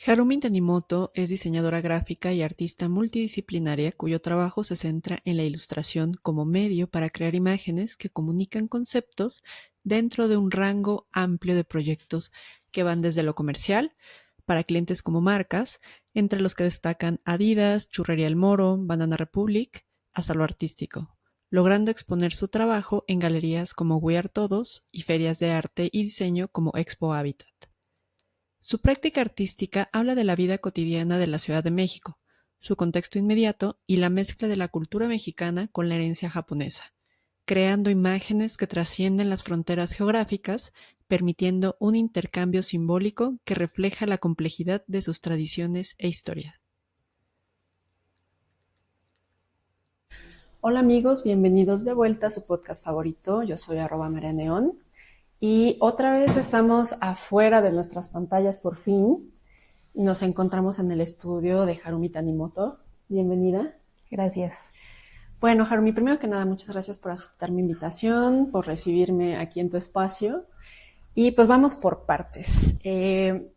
Harumi Tanimoto es diseñadora gráfica y artista multidisciplinaria cuyo trabajo se centra en la ilustración como medio para crear imágenes que comunican conceptos dentro de un rango amplio de proyectos que van desde lo comercial, para clientes como marcas, entre los que destacan Adidas, Churrería El Moro, Banana Republic, hasta lo artístico, logrando exponer su trabajo en galerías como We Are Todos y ferias de arte y diseño como Expo Habitat. Su práctica artística habla de la vida cotidiana de la Ciudad de México, su contexto inmediato y la mezcla de la cultura mexicana con la herencia japonesa, creando imágenes que trascienden las fronteras geográficas, permitiendo un intercambio simbólico que refleja la complejidad de sus tradiciones e historia. Hola amigos, bienvenidos de vuelta a su podcast favorito. Yo soy @marianeon. Y otra vez estamos afuera de nuestras pantallas por fin y nos encontramos en el estudio de Harumi Tanimoto. Bienvenida. Gracias. Bueno, Harumi, primero que nada, muchas gracias por aceptar mi invitación, por recibirme aquí en tu espacio. Y pues vamos por partes.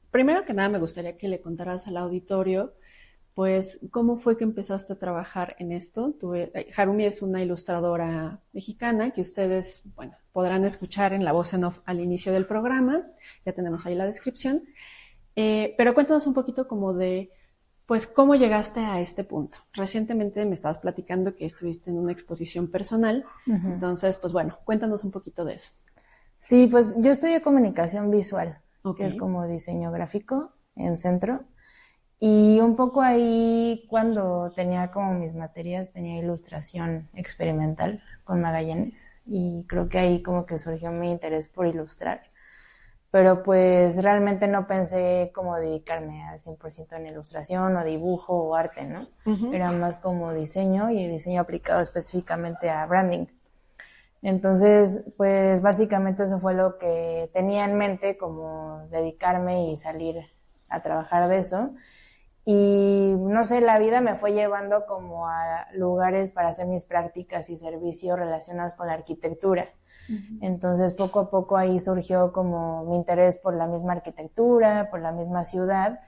Primero que nada, me gustaría que le contaras al auditorio, pues, ¿cómo fue que empezaste a trabajar en esto? Harumi es una ilustradora mexicana que ustedes, bueno, podrán escuchar en la voz en off al inicio del programa. Ya tenemos ahí la descripción. Pero cuéntanos un poquito como de, pues, ¿cómo llegaste a este punto? Recientemente me estabas platicando que estuviste en una exposición personal. Uh-huh. Entonces, pues bueno, cuéntanos un poquito de eso. Sí, pues yo estudié comunicación visual, que es como diseño gráfico en centro. Y un poco ahí, cuando tenía como mis materias, tenía ilustración experimental con Magallanes. Y creo que ahí como que surgió mi interés por ilustrar. Pero pues realmente no pensé como dedicarme al 100% en ilustración o dibujo o arte, ¿no? Uh-huh. Era más como diseño y diseño aplicado específicamente a branding. Entonces, pues básicamente eso fue lo que tenía en mente, como dedicarme y salir a trabajar de eso. Y no sé, la vida me fue llevando como a lugares para hacer mis prácticas y servicios relacionados con la arquitectura. Uh-huh. Entonces, poco a poco ahí surgió como mi interés por la misma arquitectura, por la misma ciudad.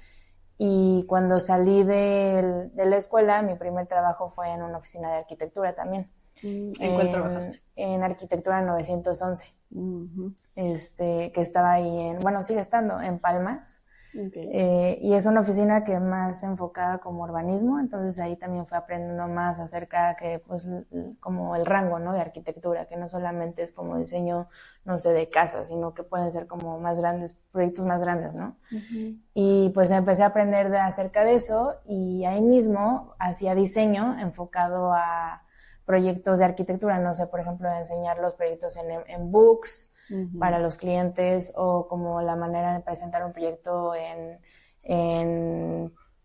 Y cuando salí de la escuela, mi primer trabajo fue en una oficina de arquitectura también. ¿En cuál trabajaste? En Arquitectura 911, uh-huh. Que estaba ahí sigue estando en Palmas. Okay. Y es una oficina que más enfocada como urbanismo, entonces ahí también fui aprendiendo más acerca que pues como el rango, ¿no? De arquitectura, que no solamente es como diseño, no sé, de casas, sino que pueden ser como más grandes, proyectos más grandes, ¿no? Uh-huh. Y pues empecé a aprender acerca de eso y ahí mismo hacía diseño enfocado a proyectos de arquitectura, no sé, por ejemplo, de enseñar los proyectos en books, uh-huh. para los clientes, o como la manera de presentar un proyecto en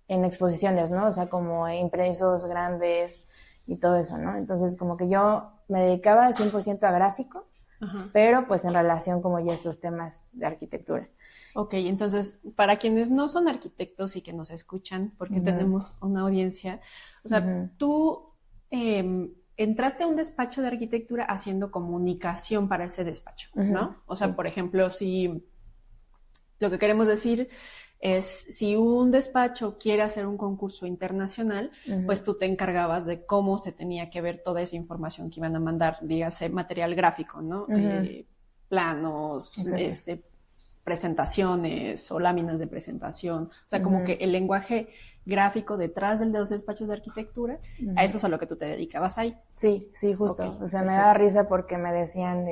exposiciones, ¿no? O sea, como impresos grandes y todo eso, ¿no? Entonces, como que yo me dedicaba 100% a gráfico, uh-huh. pero pues en relación como ya estos temas de arquitectura. Ok, entonces, para quienes no son arquitectos y que nos escuchan, porque uh-huh. tenemos una audiencia, o sea, uh-huh. tú entraste a un despacho de arquitectura haciendo comunicación para ese despacho, uh-huh. ¿no? O sea, sí. Por ejemplo, si lo que queremos decir es, si un despacho quiere hacer un concurso internacional, uh-huh. pues tú te encargabas de cómo se tenía que ver toda esa información que iban a mandar, dígase, material gráfico, ¿no? Uh-huh. Planos, exacto. Presentaciones o láminas de presentación. O sea, uh-huh. como que el lenguaje gráfico detrás de los despachos de arquitectura, uh-huh. a eso es a lo que tú te dedicabas ahí. Sí, justo. Okay, o sea, perfecto. Me daba risa porque me decían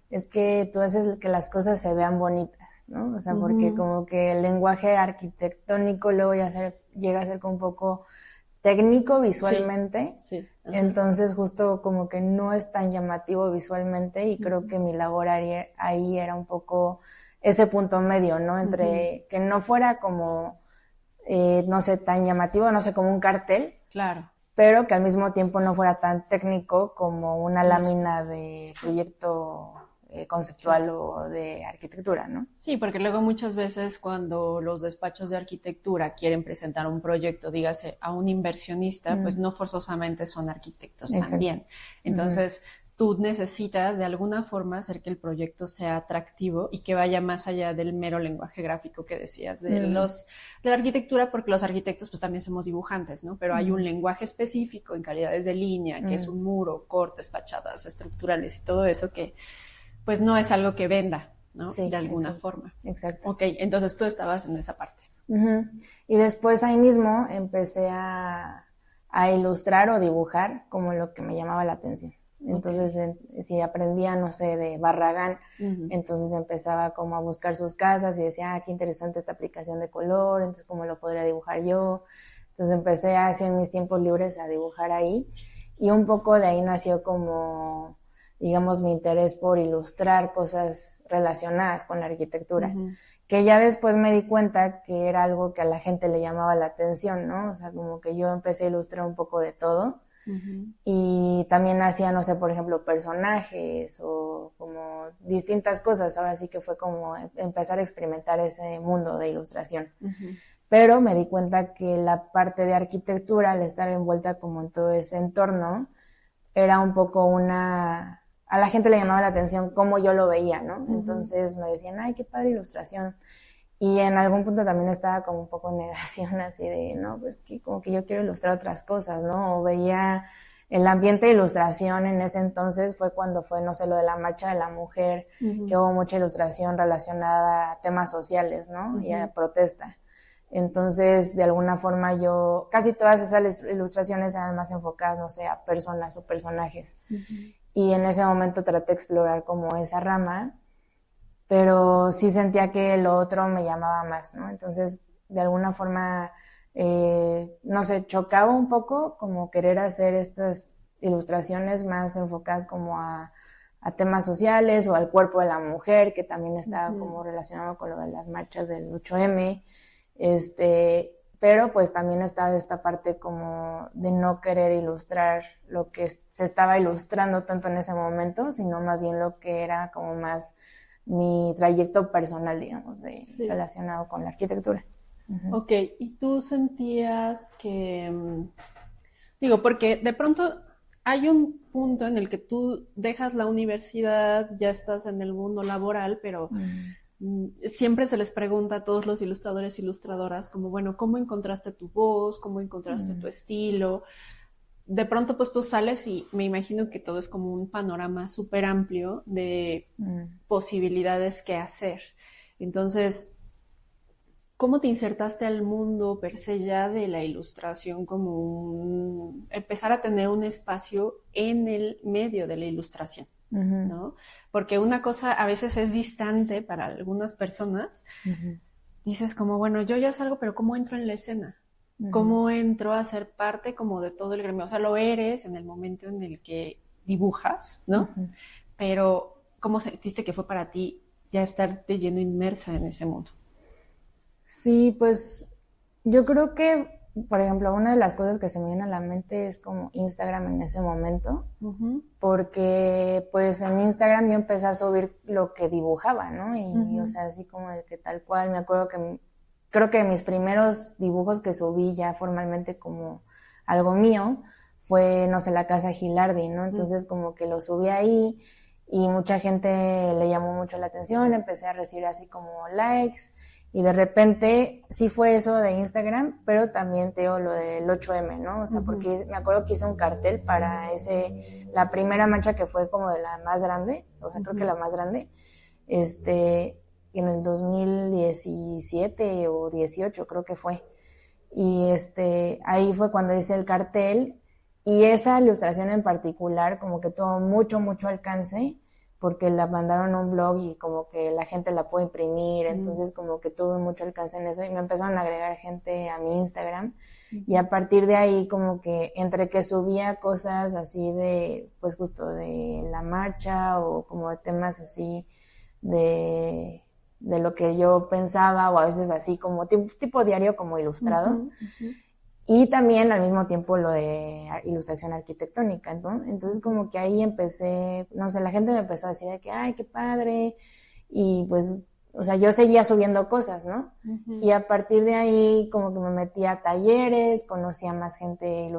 es que tú haces que las cosas se vean bonitas, ¿no? O sea, uh-huh. porque como que el lenguaje arquitectónico luego llega a ser como un poco técnico visualmente. Sí. Uh-huh. Entonces justo como que no es tan llamativo visualmente y uh-huh. creo que mi labor ahí era un poco ese punto medio, ¿no? Entre uh-huh. que no fuera como no sé, tan llamativo, no sé, como un cartel. Claro. Pero que al mismo tiempo no fuera tan técnico como una lámina de proyecto conceptual, claro. o de arquitectura, ¿no? Sí, porque luego muchas veces cuando los despachos de arquitectura quieren presentar un proyecto, dígase, a un inversionista, uh-huh. pues no forzosamente son arquitectos. Exacto. También. Entonces, uh-huh. tú necesitas de alguna forma hacer que el proyecto sea atractivo y que vaya más allá del mero lenguaje gráfico que decías de la arquitectura, porque los arquitectos pues también somos dibujantes, ¿no? Pero hay un lenguaje específico en calidades de línea, que es un muro, cortes, fachadas estructurales y todo eso que pues no es algo que venda, ¿no? Sí, de alguna exacto, forma. Exacto. Ok, entonces tú estabas en esa parte. Y después ahí mismo empecé a ilustrar o dibujar como lo que me llamaba la atención. Entonces, si aprendía, no sé, de Barragán, entonces empezaba como a buscar sus casas y decía, qué interesante esta aplicación de color, entonces cómo lo podría dibujar yo. Entonces empecé así en mis tiempos libres a dibujar ahí y un poco de ahí nació como, digamos, mi interés por ilustrar cosas relacionadas con la arquitectura, que ya después me di cuenta que era algo que a la gente le llamaba la atención, ¿no? O sea, como que yo empecé a ilustrar un poco de todo. Y también hacía, no sé, por ejemplo, personajes o como distintas cosas. Ahora sí que fue como empezar a experimentar ese mundo de ilustración. Pero me di cuenta que la parte de arquitectura, al estar envuelta como en todo ese entorno, era un poco una... A la gente le llamaba la atención cómo yo lo veía, ¿no? Entonces me decían, ay, qué padre ilustración. Y en algún punto también estaba como un poco en negación, así de, no, pues que como que yo quiero ilustrar otras cosas, ¿no? O veía el ambiente de ilustración en ese entonces fue cuando fue, no sé, lo de la marcha de la mujer, que hubo mucha ilustración relacionada a temas sociales, ¿no? Y a protesta. Entonces, de alguna forma yo, casi todas esas ilustraciones eran más enfocadas, no sé, a personas o personajes. Y en ese momento traté de explorar como esa rama, pero sí sentía que lo otro me llamaba más, ¿no? Entonces, de alguna forma, no sé, chocaba un poco como querer hacer estas ilustraciones más enfocadas como a temas sociales o al cuerpo de la mujer, que también estaba como relacionado con lo de las marchas del 8M, pero pues también estaba esta parte como de no querer ilustrar lo que se estaba ilustrando tanto en ese momento, sino más bien lo que era como más mi trayecto personal, digamos, relacionado con la arquitectura. Ok, ¿y tú sentías que, digo, porque de pronto hay un punto en el que tú dejas la universidad, ya estás en el mundo laboral, pero siempre se les pregunta a todos los ilustradores e ilustradoras como, bueno, ¿cómo encontraste tu voz? ¿Cómo encontraste tu estilo? De pronto pues tú sales y me imagino que todo es como un panorama súper amplio de posibilidades que hacer. Entonces, ¿cómo te insertaste al mundo per se ya de la ilustración como empezar a tener un espacio en el medio de la ilustración? ¿No? Porque una cosa a veces es distante para algunas personas. Dices como, bueno, yo ya salgo, pero ¿cómo entro en la escena? ¿Cómo entro a ser parte como de todo el gremio? O sea, lo eres en el momento en el que dibujas, ¿no? Pero ¿cómo sentiste que fue para ti ya estar de lleno inmersa en ese mundo? Sí, pues yo creo que, por ejemplo, una de las cosas que se me viene a la mente es como Instagram en ese momento, porque pues en Instagram yo empecé a subir lo que dibujaba, ¿no? Y o sea, así como de que tal cual, me acuerdo que creo que mis primeros dibujos que subí ya formalmente como algo mío fue, no sé, la casa Gilardi, ¿no? Entonces como que lo subí ahí y mucha gente le llamó mucho la atención, empecé a recibir así como likes y de repente sí fue eso de Instagram, pero también te digo lo del 8M, ¿no? O sea, porque me acuerdo que hice un cartel para la primera marcha que fue como de la más grande, o sea, creo que la más grande, en el 2017 o 18 creo que fue. Y ahí fue cuando hice el cartel y esa ilustración en particular como que tuvo mucho, mucho alcance porque la mandaron a un blog y como que la gente la puede imprimir, entonces como que tuve mucho alcance en eso y me empezaron a agregar gente a mi Instagram y a partir de ahí como que entre que subía cosas así de, pues justo de la marcha o como de temas así de lo que yo pensaba o a veces así como tipo diario como ilustrado y también al mismo tiempo lo de ilustración arquitectónica, ¿no? Entonces como que ahí empecé, no sé, la gente me empezó a decir de que, ay, qué padre, y pues, o sea, yo seguía subiendo cosas, ¿no? Y a partir de ahí como que me metí a talleres, conocí a más gente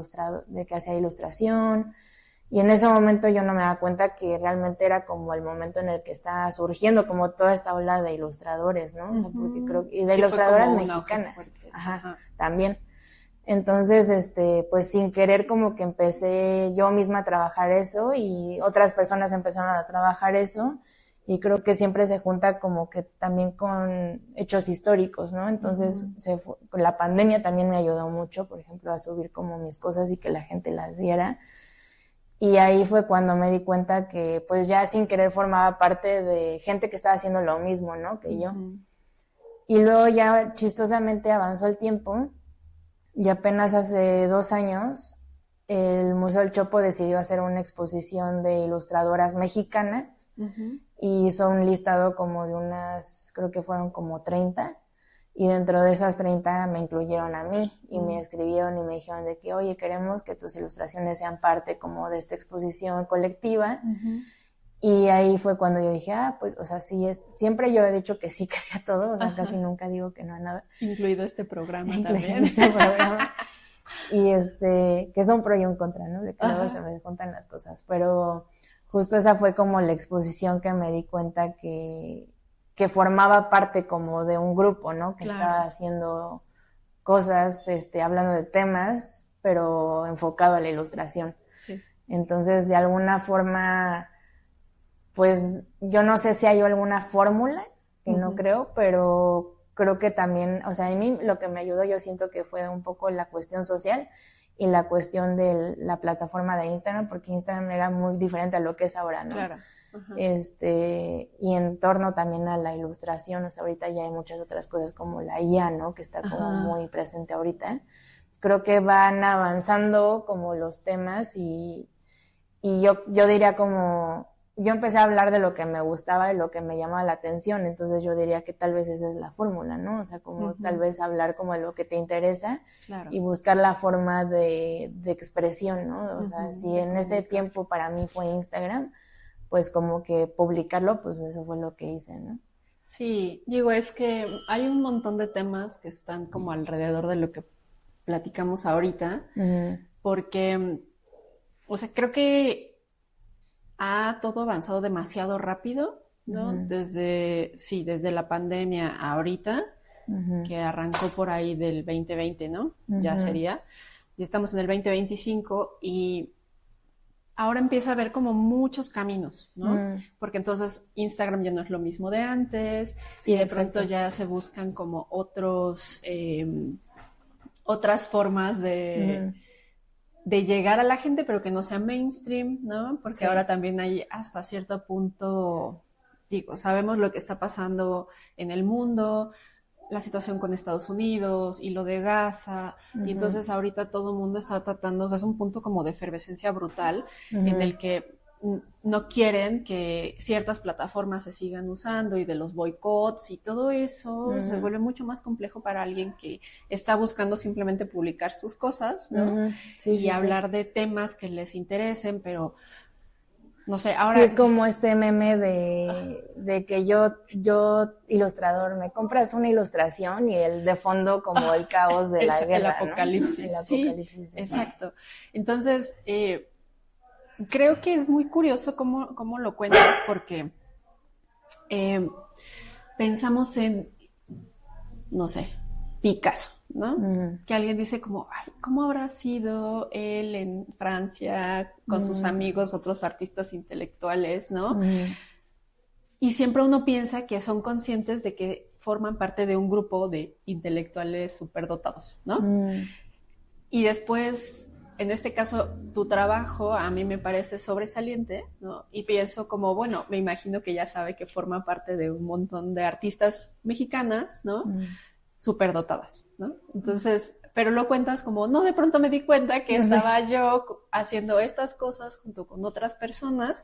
de que hacía ilustración, Y en ese momento yo no me daba cuenta que realmente era como el momento en el que estaba surgiendo como toda esta ola de ilustradores, ¿no? O sea, porque creo que, y de ilustradoras mexicanas, también. Entonces, pues sin querer como que empecé yo misma a trabajar eso y otras personas empezaron a trabajar eso y creo que siempre se junta como que también con hechos históricos, ¿no? Entonces, la pandemia también me ayudó mucho, por ejemplo, a subir como mis cosas y que la gente las viera. Y ahí fue cuando me di cuenta que pues ya sin querer formaba parte de gente que estaba haciendo lo mismo, ¿no? Que yo. Y luego ya chistosamente avanzó el tiempo y apenas hace 2 años el Museo del Chopo decidió hacer una exposición de ilustradoras mexicanas y hizo un listado como de unas, creo que fueron como 30. Y dentro de esas 30 me incluyeron a mí y me escribieron y me dijeron de que, oye, queremos que tus ilustraciones sean parte como de esta exposición colectiva. Y ahí fue cuando yo dije, pues, o sea, sí es, siempre yo he dicho que sí a todo, o sea, casi nunca digo que no a nada. Incluido este programa también. Este programa. Y que es un pro y un contra, ¿no? De que luego se me juntan las cosas. Pero justo esa fue como la exposición que me di cuenta que formaba parte como de un grupo, ¿no? Que estaba haciendo cosas, hablando de temas, pero enfocado a la ilustración. Sí. Entonces, de alguna forma, pues, yo no sé si hay alguna fórmula, que no creo, pero creo que también, o sea, a mí lo que me ayudó, yo siento que fue un poco la cuestión social y la cuestión de la plataforma de Instagram, porque Instagram era muy diferente a lo que es ahora, ¿no? Claro. Y en torno también a la ilustración, o sea, ahorita ya hay muchas otras cosas como la IA, ¿no? Que está como muy presente ahorita. Creo que van avanzando como los temas y yo diría como, yo empecé a hablar de lo que me gustaba, de lo que me llamaba la atención, entonces yo diría que tal vez esa es la fórmula, ¿no? O sea, como tal vez hablar como de lo que te interesa y buscar la forma de expresión, ¿no? O sea, si en ese tiempo para mí fue Instagram, pues como que publicarlo, pues eso fue lo que hice, ¿no? Sí, digo, es que hay un montón de temas que están como alrededor de lo que platicamos ahorita, porque, o sea, creo que ha todo avanzado demasiado rápido, ¿no? Desde la pandemia a ahorita, que arrancó por ahí del 2020, ¿no? Ya sería. Ya estamos en el 2025 y ahora empieza a haber como muchos caminos, ¿no? Porque entonces Instagram ya no es lo mismo de antes y de pronto ya se buscan como otras formas de llegar a la gente, pero que no sea mainstream, ¿no? Porque ahora también hay hasta cierto punto, digo, sabemos lo que está pasando en el mundo, la situación con Estados Unidos y lo de Gaza, y entonces ahorita todo el mundo está tratando, o sea, es un punto como de efervescencia brutal en el que no quieren que ciertas plataformas se sigan usando y de los boicots y todo eso se vuelve mucho más complejo para alguien que está buscando simplemente publicar sus cosas, ¿no? Y hablar de temas que les interesen, pero no sé, ahora... Sí, es como este meme de que yo ilustrador, me compras una ilustración y el de fondo como el caos de la guerra, el apocalipsis, ¿no? El apocalipsis. Sí, exacto. Entonces, creo que es muy curioso cómo lo cuentas porque pensamos en, no sé, Picasso, ¿no? Que alguien dice como, ay, ¿cómo habrá sido él en Francia con sus amigos, otros artistas intelectuales, ¿no? Y siempre uno piensa que son conscientes de que forman parte de un grupo de intelectuales superdotados, ¿no? Y después, en este caso, tu trabajo a mí me parece sobresaliente, ¿no? Y pienso como, bueno, me imagino que ya sabe que forma parte de un montón de artistas mexicanas, ¿no? Superdotadas, ¿no? Entonces, pero lo cuentas como, no, de pronto me di cuenta que estaba yo haciendo estas cosas junto con otras personas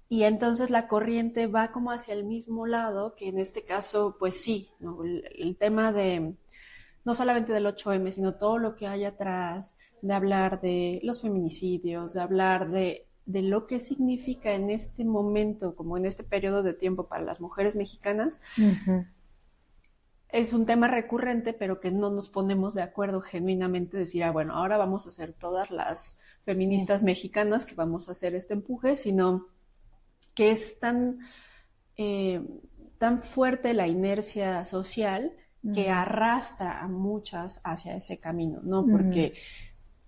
y entonces la corriente va como hacia el mismo lado, que en este caso, pues sí, ¿no? El tema de, no solamente del 8M, sino todo lo que hay atrás, de hablar de los feminicidios, de hablar de lo que significa en este momento, como en este periodo de tiempo para las mujeres mexicanas, es un tema recurrente, pero que no nos ponemos de acuerdo genuinamente, decir, bueno, ahora vamos a hacer todas las feministas mexicanas que vamos a hacer este empuje, sino que es tan fuerte la inercia social que arrastra a muchas hacia ese camino, ¿no? Porque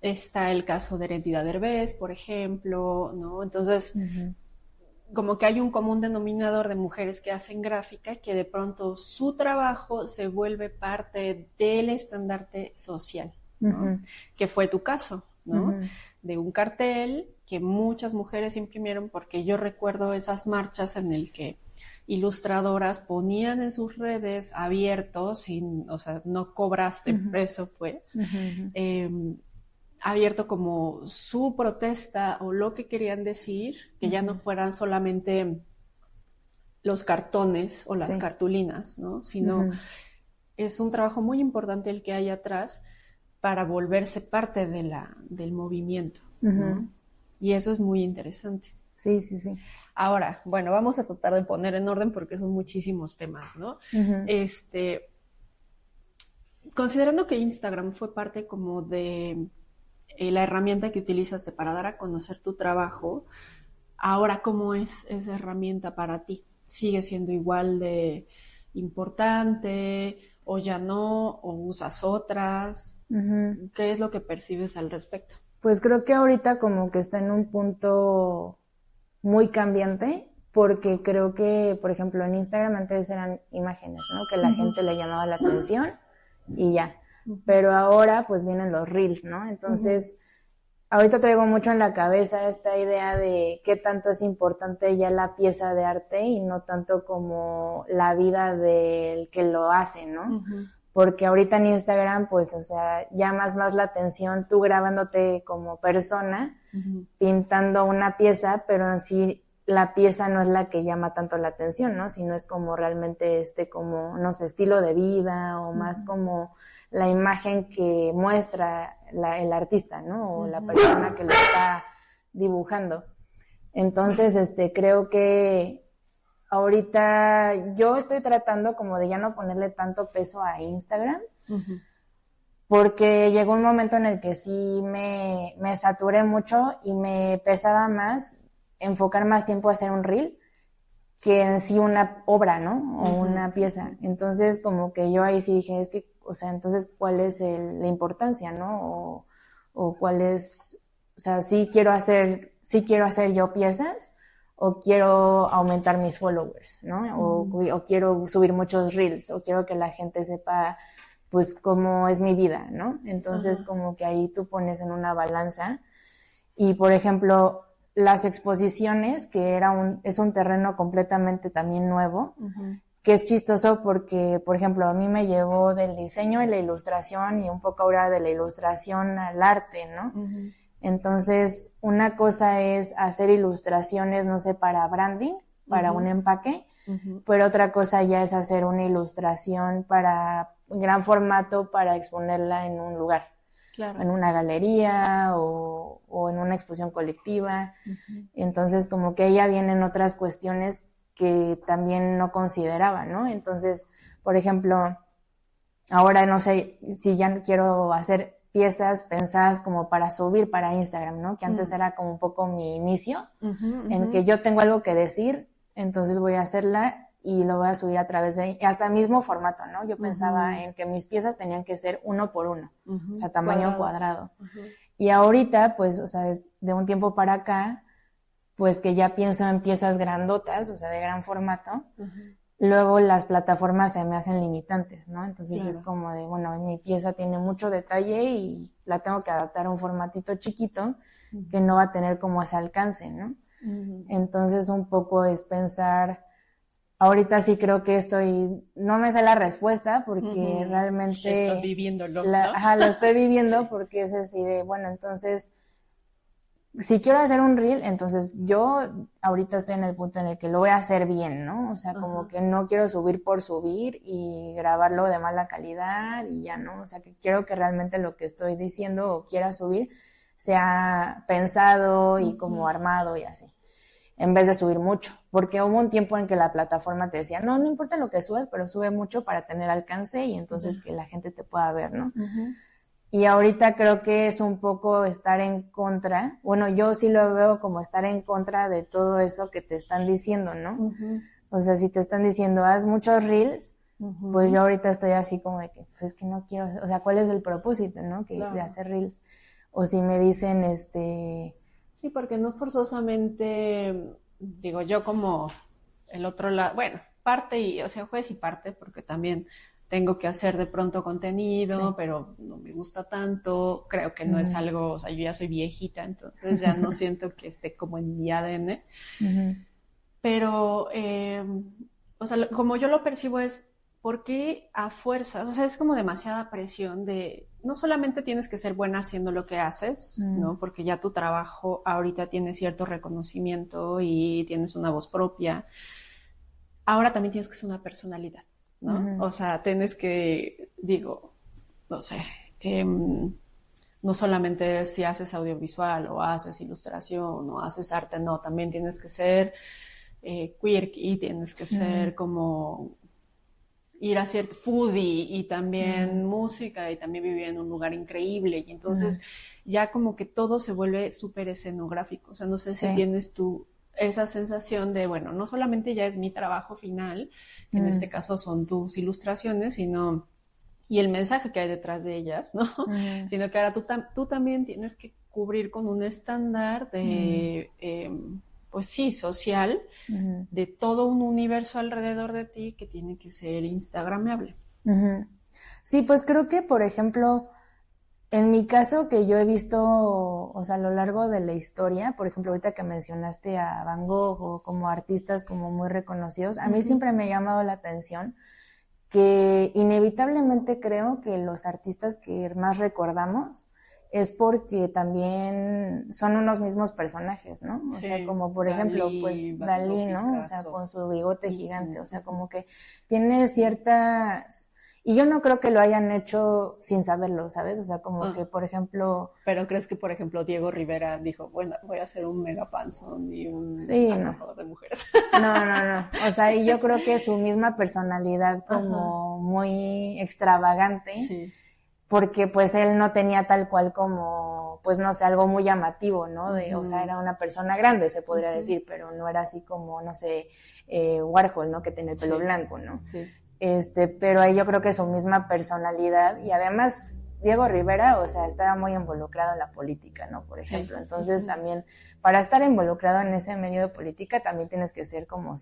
está el caso de Herendida Derbez, por ejemplo, ¿no? Entonces, como que hay un común denominador de mujeres que hacen gráfica que de pronto su trabajo se vuelve parte del estandarte social, ¿no? Que fue tu caso, ¿no? De un cartel que muchas mujeres imprimieron, porque yo recuerdo esas marchas en el que ilustradoras ponían en sus redes abiertos, o sea, no cobraste peso, pues, abierto como su protesta o lo que querían decir, que ya no fueran solamente los cartones o las cartulinas, ¿no? Sino es un trabajo muy importante el que hay atrás para volverse parte del movimiento, ¿no? Y eso es muy interesante. Sí, sí, sí. Ahora, bueno, vamos a tratar de poner en orden porque son muchísimos temas, ¿no? Considerando que Instagram fue parte como de la herramienta que utilizaste para dar a conocer tu trabajo, ahora, ¿cómo es esa herramienta para ti? ¿Sigue siendo igual de importante o ya no, o usas otras? ¿Qué es lo que percibes al respecto? Pues creo que ahorita como que está en un punto muy cambiante, porque creo que, por ejemplo, en Instagram antes eran imágenes, ¿no? Que la gente le llamaba la atención y ya. Pero ahora pues vienen los reels, ¿no? Entonces, ahorita traigo mucho en la cabeza esta idea de qué tanto es importante ya la pieza de arte y no tanto como la vida del que lo hace, ¿no? Porque ahorita en Instagram, pues, o sea, llamas más la atención tú grabándote como persona, pintando una pieza, pero en sí la pieza no es la que llama tanto la atención, ¿no? Sino es como realmente como, no sé, estilo de vida o más como la imagen que muestra el artista, ¿no? O la persona que lo está dibujando. Entonces, creo que ahorita yo estoy tratando como de ya no ponerle tanto peso a Instagram, porque llegó un momento en el que sí me saturé mucho y me pesaba más enfocar más tiempo a hacer un reel que en sí una obra, ¿no? O una pieza. Entonces, como que yo ahí sí dije, es que, o sea, entonces, ¿cuál es la importancia, no? O cuál es, o sea, sí quiero hacer yo piezas, o quiero aumentar mis followers, ¿no? O quiero subir muchos reels, o quiero que la gente sepa, pues, cómo es mi vida, ¿no? Entonces, como que ahí tú pones en una balanza. Y, por ejemplo, las exposiciones, que es un terreno completamente también nuevo, que es chistoso porque, por ejemplo, a mí me llevó del diseño y la ilustración y un poco ahora de la ilustración al arte, ¿no? Entonces, una cosa es hacer ilustraciones, no sé, para branding, para un empaque, pero otra cosa ya es hacer una ilustración para gran formato para exponerla en un lugar, en una galería o en una exposición colectiva. Entonces, como que ya vienen otras cuestiones que también no consideraba, ¿no? Entonces, por ejemplo, ahora no sé si ya quiero hacer piezas pensadas como para subir para Instagram, ¿no? Que antes era como un poco mi inicio, en que yo tengo algo que decir, entonces voy a hacerla y lo voy a subir a través de, hasta el mismo formato, ¿no? Yo pensaba en que mis piezas tenían que ser 1x1, o sea, tamaño cuadrado. Y ahorita, pues, o sea, de un tiempo para acá, pues que ya pienso en piezas grandotas, o sea, de gran formato, luego las plataformas se me hacen limitantes, ¿no? Entonces es como de, bueno, mi pieza tiene mucho detalle y la tengo que adaptar a un formatito chiquito que no va a tener como ese alcance, ¿no? Entonces un poco es pensar, ahorita sí creo que no me sé la respuesta porque realmente... Estoy viviéndolo, ¿no? Lo estoy viviendo porque es así de, bueno, entonces... Si quiero hacer un reel, entonces yo ahorita estoy en el punto en el que lo voy a hacer bien, ¿no? O sea, como que no quiero subir por subir y grabarlo de mala calidad y ya, ¿no? O sea, que quiero que realmente lo que estoy diciendo o quiera subir sea pensado y como armado y así, en vez de subir mucho. Porque hubo un tiempo en que la plataforma te decía, no importa lo que subas, pero sube mucho para tener alcance y entonces que la gente te pueda ver, ¿no? Y ahorita creo que es un poco estar en contra, bueno, yo sí lo veo como estar en contra de todo eso que te están diciendo, ¿no? Uh-huh. O sea, si te están diciendo, haz muchos reels, uh-huh. pues yo ahorita estoy así como de que, pues es que no quiero, o sea, ¿cuál es el propósito, no? Claro. De hacer reels. O si me dicen, Sí, porque no forzosamente, digo, yo como el otro lado, bueno, parte y, o sea, juez y parte, porque también tengo que hacer de pronto contenido, sí, pero no me gusta tanto, creo que no es algo, o sea, yo ya soy viejita, entonces ya no siento que esté como en mi ADN, pero, o sea, como yo lo percibo es, ¿por qué a fuerzas? O sea, es como demasiada presión de, no solamente tienes que ser buena haciendo lo que haces, ¿no? Porque ya tu trabajo ahorita tiene cierto reconocimiento y tienes una voz propia, ahora también tienes que ser una personalidad, ¿no? O sea, tienes que, digo, no sé, no solamente si haces audiovisual o haces ilustración o haces arte, no, también tienes que ser quirky, tienes que ser como ir a cierto foodie y también música y también vivir en un lugar increíble y entonces ya como que todo se vuelve súper escenográfico, o sea, no sé si tienes tú esa sensación de, bueno, no solamente ya es mi trabajo final, que en este caso son tus ilustraciones, sino, y el mensaje que hay detrás de ellas, ¿no? Sino que ahora tú también tienes que cubrir con un estándar de, pues sí, social, de todo un universo alrededor de ti que tiene que ser instagramable. Sí, pues creo que, por ejemplo, en mi caso, que yo he visto, o sea, a lo largo de la historia, por ejemplo, ahorita que mencionaste a Van Gogh o como artistas como muy reconocidos, a mí siempre me ha llamado la atención que inevitablemente creo que los artistas que más recordamos es porque también son unos mismos personajes, ¿no? O sea, como por ejemplo, pues Dalí, ¿no? O sea, con su bigote gigante, o sea, como que tiene ciertas... Y yo no creo que lo hayan hecho sin saberlo, ¿sabes? O sea, como que, por ejemplo... ¿Pero crees que, por ejemplo, Diego Rivera dijo, bueno, voy a hacer un mega panzón y un acosador de mujeres? No. O sea, y yo creo que su misma personalidad como muy extravagante, porque pues él no tenía tal cual como, pues no sé, algo muy llamativo, ¿no? De, o sea, era una persona grande, se podría decir, pero no era así como, no sé, Warhol, ¿no? Que tenía el pelo blanco, ¿no? Sí. Pero ahí yo creo que su misma personalidad y además Diego Rivera, o sea, estaba muy involucrado en la política, ¿no? Por ejemplo, entonces también para estar involucrado en ese medio de política también tienes que ser como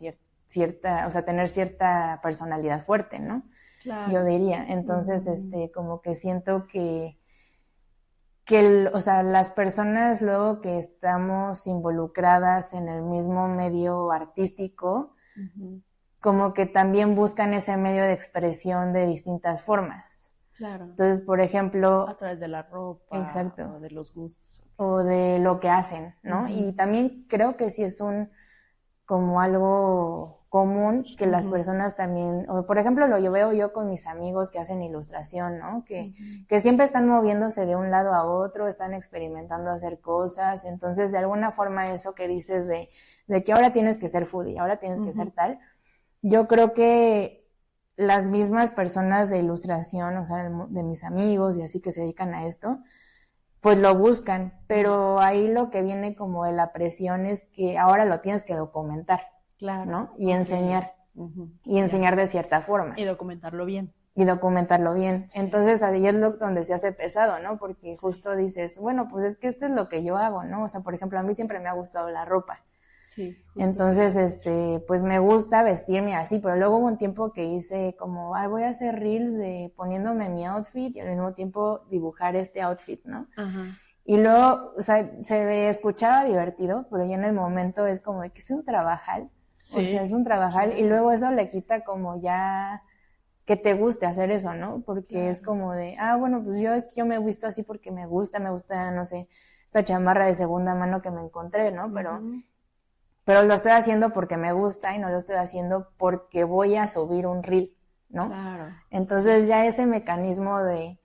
cierta, o sea, tener cierta personalidad fuerte, ¿no? Claro. Yo diría, entonces, como que siento que o sea, las personas luego que estamos involucradas en el mismo medio artístico, como que también buscan ese medio de expresión de distintas formas. Claro. Entonces, por ejemplo... A través de la ropa. Exacto. O de los gustos. O de lo que hacen, ¿no? Y también creo que sí es como algo común que las personas también... O por ejemplo, lo veo yo con mis amigos que hacen ilustración, ¿no? Que siempre están moviéndose de un lado a otro, están experimentando hacer cosas. Entonces, de alguna forma eso que dices de que ahora tienes que ser foodie, ahora tienes que ser tal... Yo creo que las mismas personas de ilustración, o sea, de mis amigos y así que se dedican a esto, pues lo buscan, pero ahí lo que viene como de la presión es que ahora lo tienes que documentar, claro, ¿no? Y enseñar, y enseñar de cierta forma. Y documentarlo bien. Sí. Entonces ahí es donde se hace pesado, ¿no? Porque justo dices, bueno, pues es que esto es lo que yo hago, ¿no? O sea, por ejemplo, a mí siempre me ha gustado la ropa. Sí, entonces, pues me gusta vestirme así, pero luego hubo un tiempo que hice como, voy a hacer reels de poniéndome mi outfit y al mismo tiempo dibujar este outfit, ¿no? Y luego, o sea, se escuchaba divertido, pero ya en el momento es como de que es un trabajal, o sea, es un trabajal y luego eso le quita como ya que te guste hacer eso, ¿no? Porque es como de, bueno, pues yo me he visto así porque me gusta, no sé, esta chamarra de segunda mano que me encontré, ¿no? Pero lo estoy haciendo porque me gusta y no lo estoy haciendo porque voy a subir un reel, ¿no? Claro. Entonces ya ese mecanismo de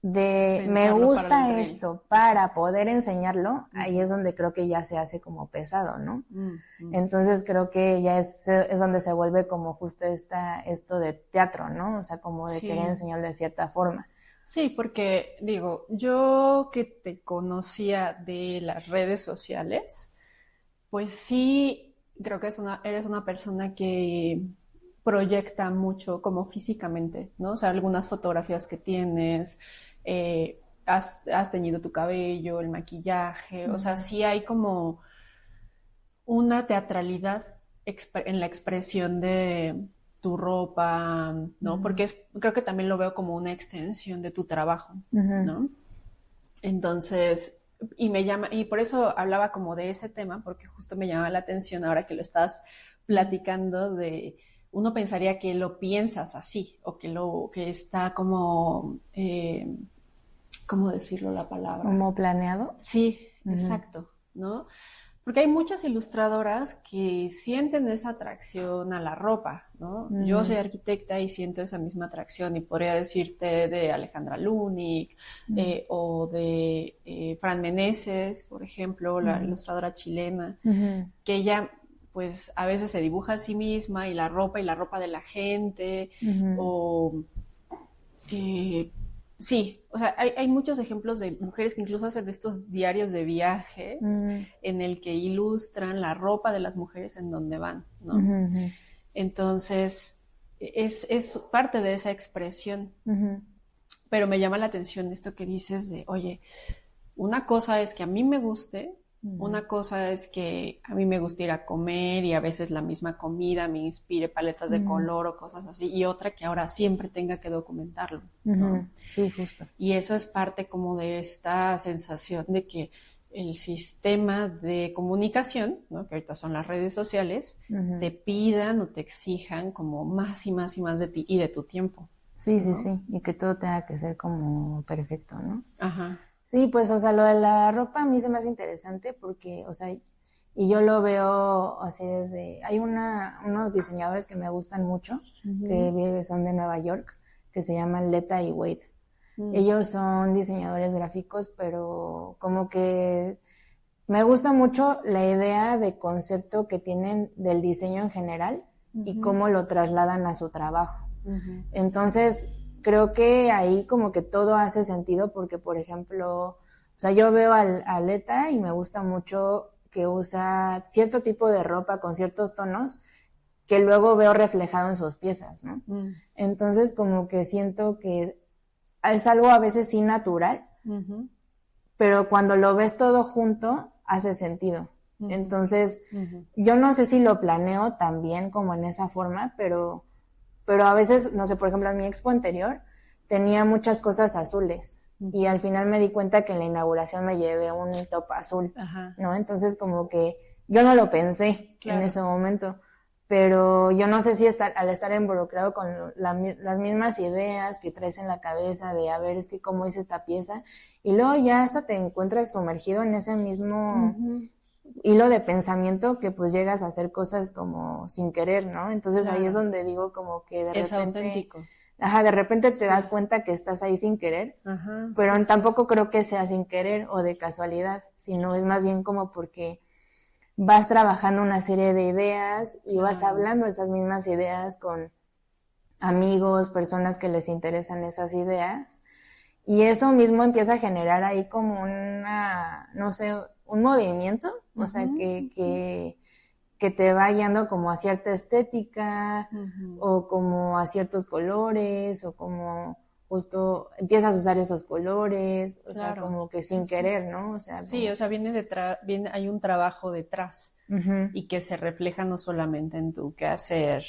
me gusta esto para poder enseñarlo, ahí es donde creo que ya se hace como pesado, ¿no? Entonces creo que ya es donde se vuelve como justo esto de teatro, ¿no? O sea, como de querer enseñarlo de cierta forma. Sí, porque digo, yo que te conocía de las redes sociales, pues sí, creo que eres una persona que proyecta mucho como físicamente, ¿no? O sea, algunas fotografías que tienes, has teñido tu cabello, el maquillaje, o sea, sí hay como una teatralidad en la expresión de tu ropa, ¿no? Porque creo que también lo veo como una extensión de tu trabajo, ¿no? Entonces, y por eso hablaba como de ese tema, porque justo me llama la atención ahora que lo estás platicando de, uno pensaría que lo piensas así, o que está como, ¿cómo decirlo la palabra? ¿Como planeado? Sí, exacto, ¿no? Porque hay muchas ilustradoras que sienten esa atracción a la ropa, ¿no? Yo soy arquitecta y siento esa misma atracción y podría decirte de Alejandra Lunik o de Fran Meneses, por ejemplo, la ilustradora chilena, que ella pues a veces se dibuja a sí misma y la ropa de la gente o sí, o sea, hay muchos ejemplos de mujeres que incluso hacen estos diarios de viajes en el que ilustran la ropa de las mujeres en donde van, ¿no? Entonces, es parte de esa expresión. Pero me llama la atención esto que dices de, oye, una cosa es que a mí me guste, una cosa es que a mí me gusta ir a comer y a veces la misma comida me inspire paletas de color o cosas así, y otra que ahora siempre tenga que documentarlo, ¿no? Sí, justo. Y eso es parte como de esta sensación de que el sistema de comunicación, ¿no? Que ahorita son las redes sociales, te pidan o te exijan como más y más y más de ti y de tu tiempo. Sí, ¿no? Sí, y que todo tenga que ser como perfecto, ¿no? Ajá. Sí, pues, o sea, lo de la ropa a mí se me hace interesante porque, o sea, y yo lo veo así desde... Hay unos diseñadores que me gustan mucho, que son de Nueva York, que se llaman Leta y Wade. Ellos son diseñadores gráficos, pero como que me gusta mucho la idea de concepto que tienen del diseño en general y cómo lo trasladan a su trabajo. Entonces, creo que ahí como que todo hace sentido porque, por ejemplo, o sea, yo veo a Leta y me gusta mucho que usa cierto tipo de ropa con ciertos tonos que luego veo reflejado en sus piezas, ¿no? Entonces, como que siento que es algo a veces sí natural, pero cuando lo ves todo junto, hace sentido. Entonces, yo no sé si lo planeo también como en esa forma, pero a veces, no sé, por ejemplo, en mi expo anterior tenía muchas cosas azules y al final me di cuenta que en la inauguración me llevé un top azul, ¿no? Entonces como que yo no lo pensé en ese momento, pero yo no sé si al estar involucrado con las mismas ideas que traes en la cabeza de, a ver, es que cómo hice esta pieza, y luego ya hasta te encuentras sumergido en ese mismo hilo de pensamiento que pues llegas a hacer cosas como sin querer, ¿no? Entonces ahí es donde digo como que de repente... Es auténtico. Ajá, de repente te das cuenta que estás ahí sin querer, pero tampoco creo que sea sin querer o de casualidad, sino es más bien como porque vas trabajando una serie de ideas y vas hablando esas mismas ideas con amigos, personas que les interesan esas ideas, y eso mismo empieza a generar ahí como no sé, un movimiento, o sea, que te va guiando como a cierta estética o como a ciertos colores o como justo empiezas a usar esos colores, o sea, como que sin querer, ¿no? O sea, sí, o sea, hay un trabajo detrás y que se refleja no solamente en tu quehacer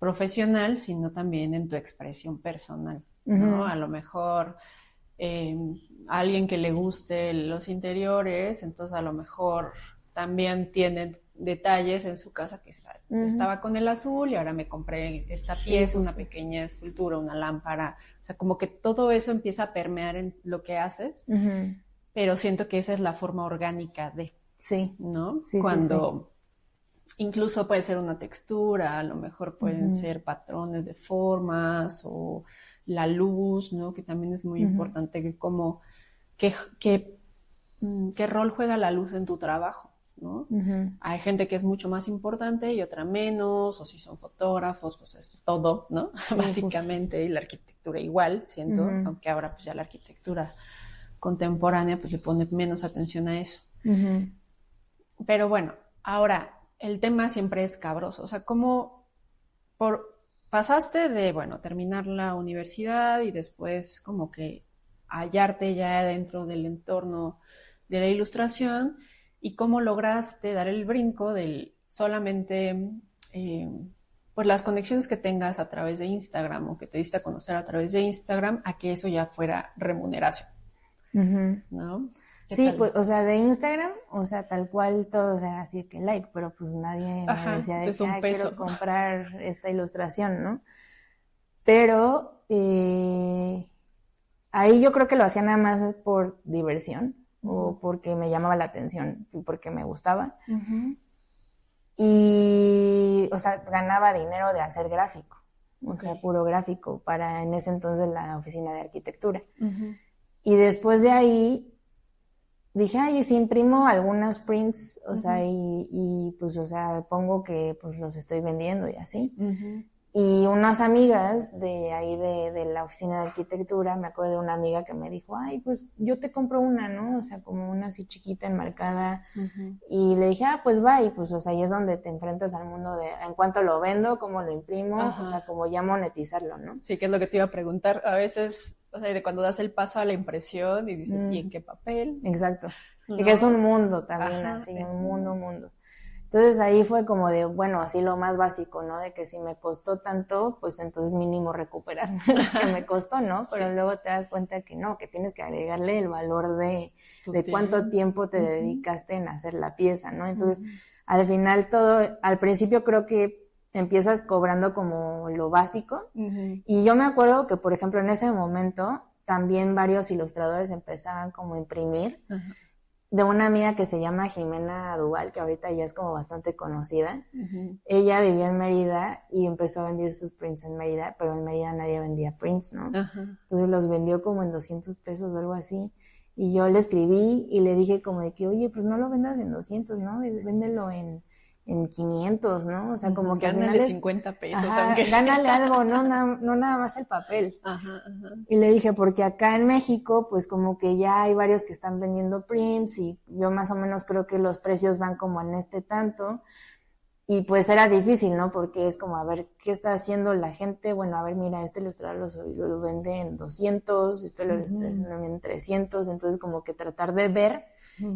profesional, sino también en tu expresión personal, ¿no? A lo mejor a alguien que le guste los interiores, entonces a lo mejor también tienen detalles en su casa que estaba con el azul y ahora me compré esta pieza, una pequeña escultura, una lámpara, o sea, como que todo eso empieza a permear en lo que haces, pero siento que esa es la forma orgánica de, ¿no? Sí, cuando incluso puede ser una textura, a lo mejor pueden ser patrones de formas o la luz, ¿no? Que también es muy importante, que como qué rol juega la luz en tu trabajo, ¿no? Hay gente que es mucho más importante y otra menos, o si son fotógrafos, pues es todo, ¿no? Sí, básicamente, justo. Y la arquitectura igual, siento, aunque ahora pues ya la arquitectura contemporánea pues le pone menos atención a eso. Pero bueno, ahora, el tema siempre es cabroso, o sea, ¿cómo pasaste de, bueno, terminar la universidad y después como que hallarte ya dentro del entorno de la ilustración y cómo lograste dar el brinco del solamente pues las conexiones que tengas a través de Instagram o que te diste a conocer a través de Instagram a que eso ya fuera remuneración, ¿no? Sí, pues, o sea, de Instagram, o sea, tal cual todos eran así que like, pero pues nadie me decía de que quiero comprar esta ilustración, ¿no? Pero ahí yo creo que lo hacía nada más por diversión o porque me llamaba la atención y porque me gustaba. Y, o sea, ganaba dinero de hacer gráfico, o sea, puro gráfico para en ese entonces la oficina de arquitectura. Y después de ahí dije, ay, si imprimo algunos prints, o sea, y pues, o sea, pongo que pues los estoy vendiendo y así. Y unas amigas de ahí de la oficina de arquitectura, me acuerdo de una amiga que me dijo, ay, pues yo te compro una, ¿no? O sea, como una así chiquita, enmarcada. Y le dije, pues va, y pues, o sea, ahí es donde te enfrentas al mundo de en cuánto lo vendo, cómo lo imprimo, o sea, como ya monetizarlo, ¿no? Sí, que es lo que te iba a preguntar. A veces, o sea, de cuando das el paso a la impresión y dices, ¿y en qué papel? Exacto. ¿No? Y que es un mundo también, así, un mundo. Entonces ahí fue como de, bueno, así lo más básico, ¿no? De que si me costó tanto, pues entonces mínimo recuperar lo que me costó, ¿no? Pero luego te das cuenta que no, que tienes que agregarle el valor de cuánto tiempo te dedicaste en hacer la pieza, ¿no? Entonces, al final todo, al principio creo que empiezas cobrando como lo básico. Y yo me acuerdo que, por ejemplo, en ese momento también varios ilustradores empezaban como a imprimir. De una amiga que se llama Jimena Duval, que ahorita ya es como bastante conocida. Ella vivía en Mérida y empezó a vender sus prints en Mérida, pero en Mérida nadie vendía prints, ¿no? Entonces los vendió como en 200 pesos o algo así. Y yo le escribí y le dije como de que, oye, pues no lo vendas en 200, ¿no? Véndelo en 500, ¿no? O sea, como que gánale al final 50 pesos, aunque gánale algo, no nada más el papel. Y le dije, porque acá en México, pues como que ya hay varios que están vendiendo prints y yo más o menos creo que los precios van como en este tanto. Y pues era difícil, ¿no? Porque es como, a ver, ¿qué está haciendo la gente? Bueno, a ver, mira, este ilustrador lo vende en 200, este lo vende en 300, entonces como que tratar de ver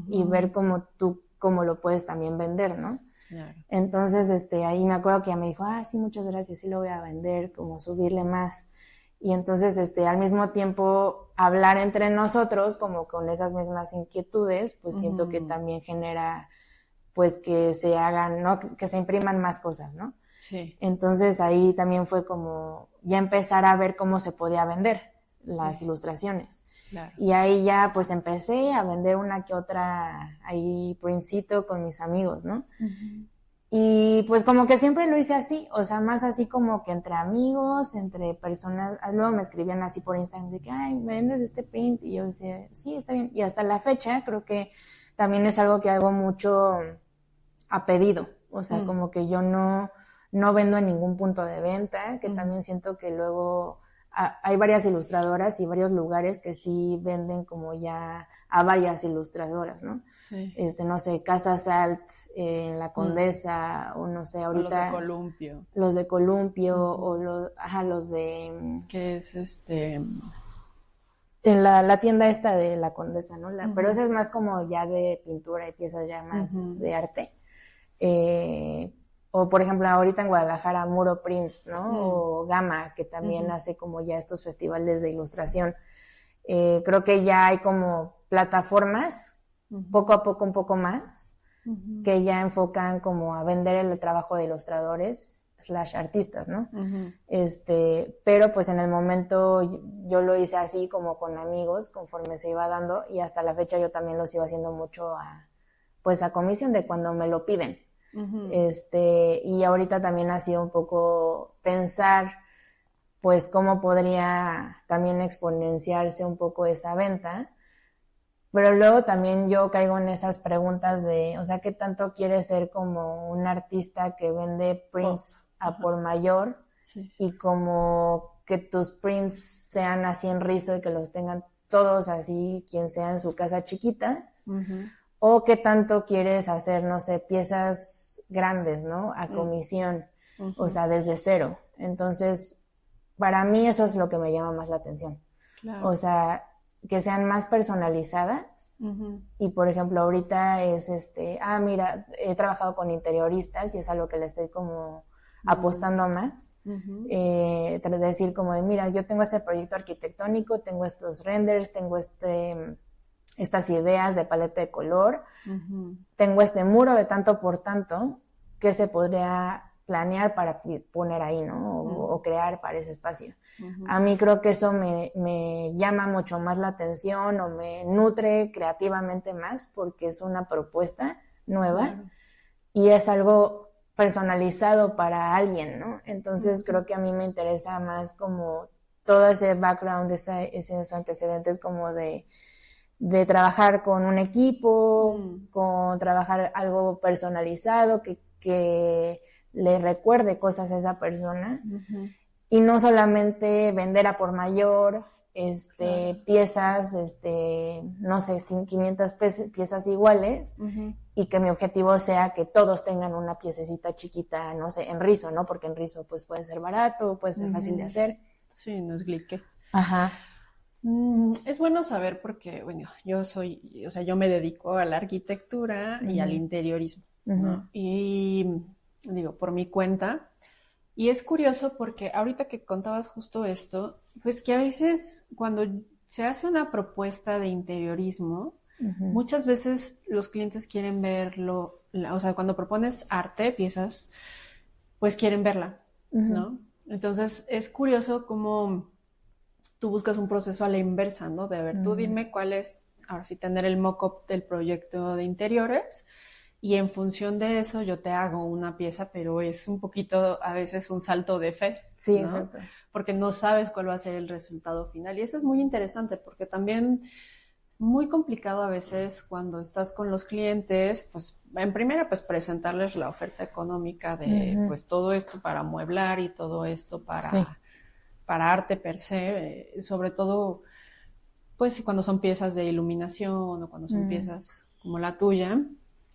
y ver cómo lo puedes también vender, ¿no? Claro. Entonces, ahí me acuerdo que ella me dijo, sí, muchas gracias, sí lo voy a vender, como subirle más. Y entonces, al mismo tiempo, hablar entre nosotros, como con esas mismas inquietudes, pues siento que también genera, pues, que se hagan, ¿no? Que se impriman más cosas, ¿no? Sí. Entonces, ahí también fue como ya empezar a ver cómo se podía vender las ilustraciones. Claro. Y ahí ya pues empecé a vender una que otra ahí printcito con mis amigos, ¿no? Y pues como que siempre lo hice así, o sea, más así como que entre amigos, entre personas, luego me escribían así por Instagram de que, ay, ¿me vendes este print? Y yo decía, sí, está bien. Y hasta la fecha creo que también es algo que hago mucho a pedido, o sea, como que yo no vendo en ningún punto de venta, que también siento que luego hay varias ilustradoras y varios lugares que sí venden como ya a varias ilustradoras, ¿no? Sí. No sé, Casa Salt en La Condesa, o no sé, ahorita... O los de Columpio. Los de Columpio, o los de... ¿Qué es En la tienda esta de La Condesa, ¿no? Pero esa es más como ya de pintura y piezas ya más de arte. O por ejemplo ahorita en Guadalajara Muro Prints, ¿no? O Gama, que también hace como ya estos festivales de ilustración. Creo que ya hay como plataformas, poco a poco un poco más, que ya enfocan como a vender el trabajo de ilustradores / artistas, ¿no? Pero pues en el momento yo lo hice así como con amigos conforme se iba dando, y hasta la fecha yo también lo sigo haciendo mucho a comisión de cuando me lo piden. Y ahorita también ha sido un poco pensar pues cómo podría también exponenciarse un poco esa venta, Pero luego también yo caigo en esas preguntas de, o sea, ¿qué tanto quieres ser como un artista que vende prints a por mayor? Sí. Y como que tus prints sean así en rizo y que los tengan todos así, quien sea en su casa chiquita. Uh-huh. O qué tanto quieres hacer, no sé, piezas grandes, ¿no? A comisión, uh-huh. O sea, desde cero. Entonces, para mí eso es lo que me llama más la atención. Claro. O sea, que sean más personalizadas. Uh-huh. Y, por ejemplo, ahorita es mira, he trabajado con interioristas y es algo que le estoy como apostando más. Uh-huh. Decir como de, mira, yo tengo este proyecto arquitectónico, tengo estos renders, tengo estas ideas de paleta de color, uh-huh. Tengo este muro de tanto por tanto, que se podría planear para poner ahí, ¿no? O crear para ese espacio. Uh-huh. A mí creo que eso me llama mucho más la atención o me nutre creativamente más porque es una propuesta nueva, claro. Y es algo personalizado para alguien, ¿no? Entonces uh-huh. Creo que a mí me interesa más como todo ese background, esos antecedentes como de trabajar con un equipo, con trabajar algo personalizado que le recuerde cosas a esa persona, uh-huh. Y no solamente vender a por mayor, claro. Piezas, no sé, 500 piezas iguales, uh-huh. Y que mi objetivo sea que todos tengan una piececita chiquita, no sé, en rizo, ¿no? Porque en rizo pues puede ser barato, puede ser uh-huh. Fácil de hacer. Sí, no es glique. Ajá. Es bueno saber porque, bueno, yo me dedico a la arquitectura uh-huh. Y al interiorismo, uh-huh. ¿no? Y digo, por mi cuenta. Y es curioso porque ahorita que contabas justo esto, pues que a veces cuando se hace una propuesta de interiorismo, uh-huh. Muchas veces los clientes quieren verlo, o sea, cuando propones arte, piezas, pues quieren verla, uh-huh. ¿no? Entonces es curioso cómo tú buscas un proceso a la inversa, ¿no? De ver, tú dime cuál es, ahora sí, tener el mock-up del proyecto de interiores y en función de eso yo te hago una pieza, pero es un poquito, a veces, un salto de fe. Sí, ¿no? Exacto. Porque no sabes cuál va a ser el resultado final. Y eso es muy interesante porque también es muy complicado a veces cuando estás con los clientes, pues en primera pues presentarles la oferta económica de uh-huh. Pues todo esto para amueblar y todo esto para arte per se, sobre todo pues cuando son piezas de iluminación o cuando son piezas como la tuya,